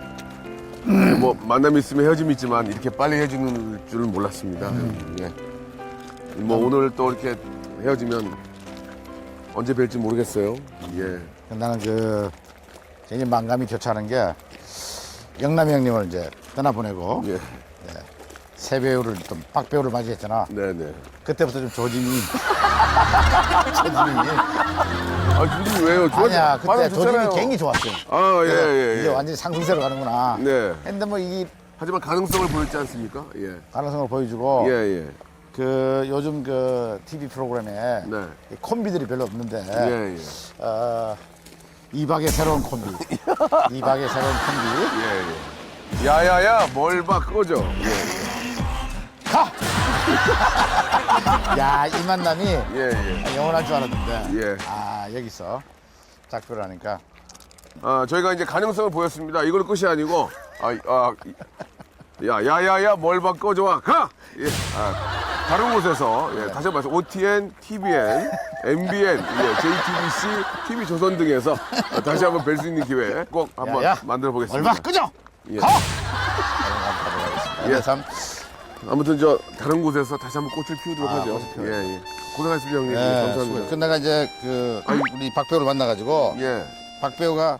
뭐, 만남이 있으면 헤어짐이 있지만, 이렇게 빨리 헤어지는 줄은 몰랐습니다. 예. 뭐, 오늘 또 이렇게 헤어지면 언제 뵐지 모르겠어요. 예. 나는 굉장히 만감이 교차하는 게 영남이 형님을 이제 떠나보내고 새 배우를 또 박 배우를 맞이했잖아. 네네. 그때부터 좀 조짐이 조짐이 왜요? 아니야 그때 조짐이 굉장히 좋았어요. 예. 이제 완전히 상승세로 가는구나. 네. 근데 뭐 이게 하지만 가능성을 보였지 않습니까? 예. 가능성을 보여주고 예. 그 요즘 그 TV 프로그램에 이 콤비들이 별로 없는데 예. 이박의 새로운 콤비. 이박의 새로운 콤비. 예. 야야야 뭘 봐 꺼져. 예. 가! 야, 이 만남이 예. 영원할 줄 알았는데. 예. 아, 여기서 작별을 하니까. 저희가 이제 가능성을 보였습니다. 이걸 끝이 아니고, 야야야 뭘 봐 꺼져 와 가! 예. 다른 곳에서 다시 한번 말씀 OTN, TVN MBN, JTBC, TV조선 등에서 다시 한번 뵐 수 있는 기회 꼭 한번 만들어 보겠습니다. 얼마 끄죠? 예. 가! 예, 참. 아무튼 다른 곳에서 다시 한번 꽃을 피우도록 하죠. 예. 고생하셨습니다, 형님. 감사합니다. 그 내가 이제 우리 박 배우를 만나가지고 박 배우가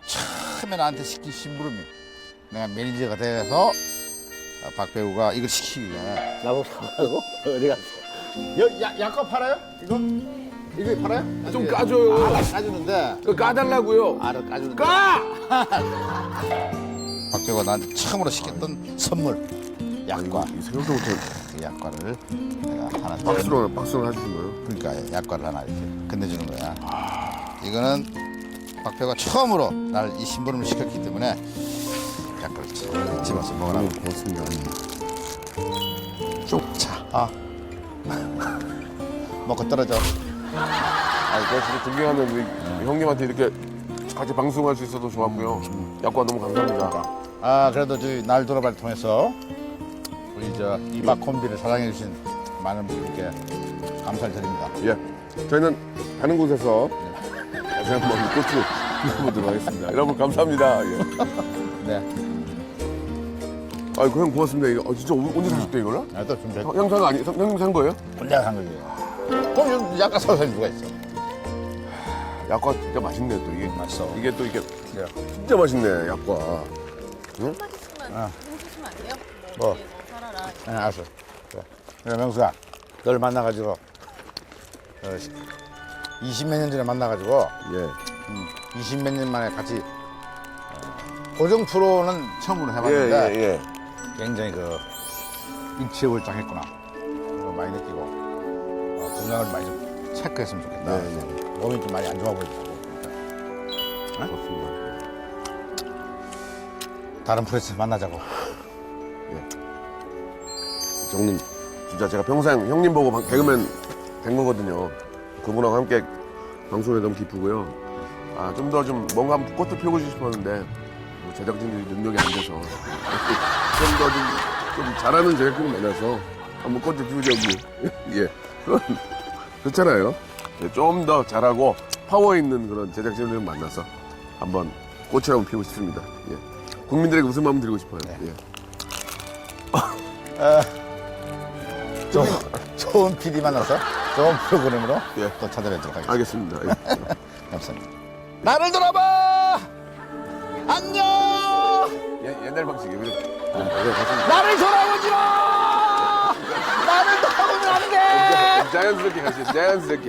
처음에 나한테 시킨 심부름이 내가 매니저가 돼서 박 배우가 이걸 시키기 위해 나보고 사가고 어디 갔어? 약과 팔아요? 이거 팔아요? 좀 까줘요. 까주는데. 그 까달라고요. 알아, 까주는데. 까! 박 배우가 나한테 처음으로 시켰던 선물. 약과. 생각도 못한. 그 약과를 내가 하나. 박스로 해주신 거예요? 그러니까 약과를 하나 이렇게 건네주는 거야. 이거는 박 배우가 처음으로 날 이 심부름을 시켰기 때문에 약과를 집어서 먹으라고. 고맙습니다. 자, 먹고 떨어져. 제가 진짜 존경하는 우리 형님한테 이렇게 같이 방송할 수 있어서 좋았고요. 약과 너무 감사합니다. 그래도 저희 날 돌아발 통해서 우리 이박 콤비를 사랑해주신 많은 분들께 감사를 드립니다. 예. 저희는 다른 곳에서 다시 한번 꽃을 피워보도록 하겠습니다. 여러분, 감사합니다. 예. 네. 아이고, 형 고맙습니다. 이거 진짜 언제 사셨대, 이걸로? 또 준비했 형 산 거 아니, 형님 산 거예요? 내가 산 거지. 그럼 약과 사서 누가 있어? 약과 진짜 맛있네, 또 이게. 맛있어. 이게 또 진짜 맛있네, 약과. 응? 뭐? 네, 알았어. 그래, 명수야, 널 만나가지고 20몇 년 전에 만나가지고 20몇 년 만에 같이 고정 프로는 처음으로 해봤는데 굉장히 일치월장했구나. 그거 많이 느끼고 건강을 많이 좀 체크했으면 좋겠다. 몸이 좀 많이 안 좋아 보이고. 그렇습니다. 다른 프로에서 만나자고. 형님, 진짜 제가 평생 형님 보고 개그맨 된 거거든요. 그분하고 함께 방송에 너무 기쁘고요. 좀 더 뭔가 한번 꽃도 피우고 싶었는데 제작진들이 능력이 안 돼서 좀 더 좀 잘하는 제작진이 많아서 한번 꽃을 피우자고. 예, 그렇잖아요. 좀 더 잘하고 파워 있는 그런 제작진을 만나서 한번 꽃을 한번 피우고 싶습니다. 예. 국민들에게 웃음 한번 드리고 싶어요. 예. 좋은 PD 만나서 좋은 프로그램으로 또 찾아뵙도록 하겠습니다. 알겠습니다. 감사합니다. 나를 돌아봐! 안녕! 옛날 방식이에요. 나를 돌아보지 마! 나를 돌아보면 안 돼! 자연스럽게 가시죠. 자연스럽게.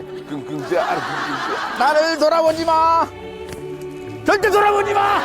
나를 돌아보지 마! 절대 돌아보지 마!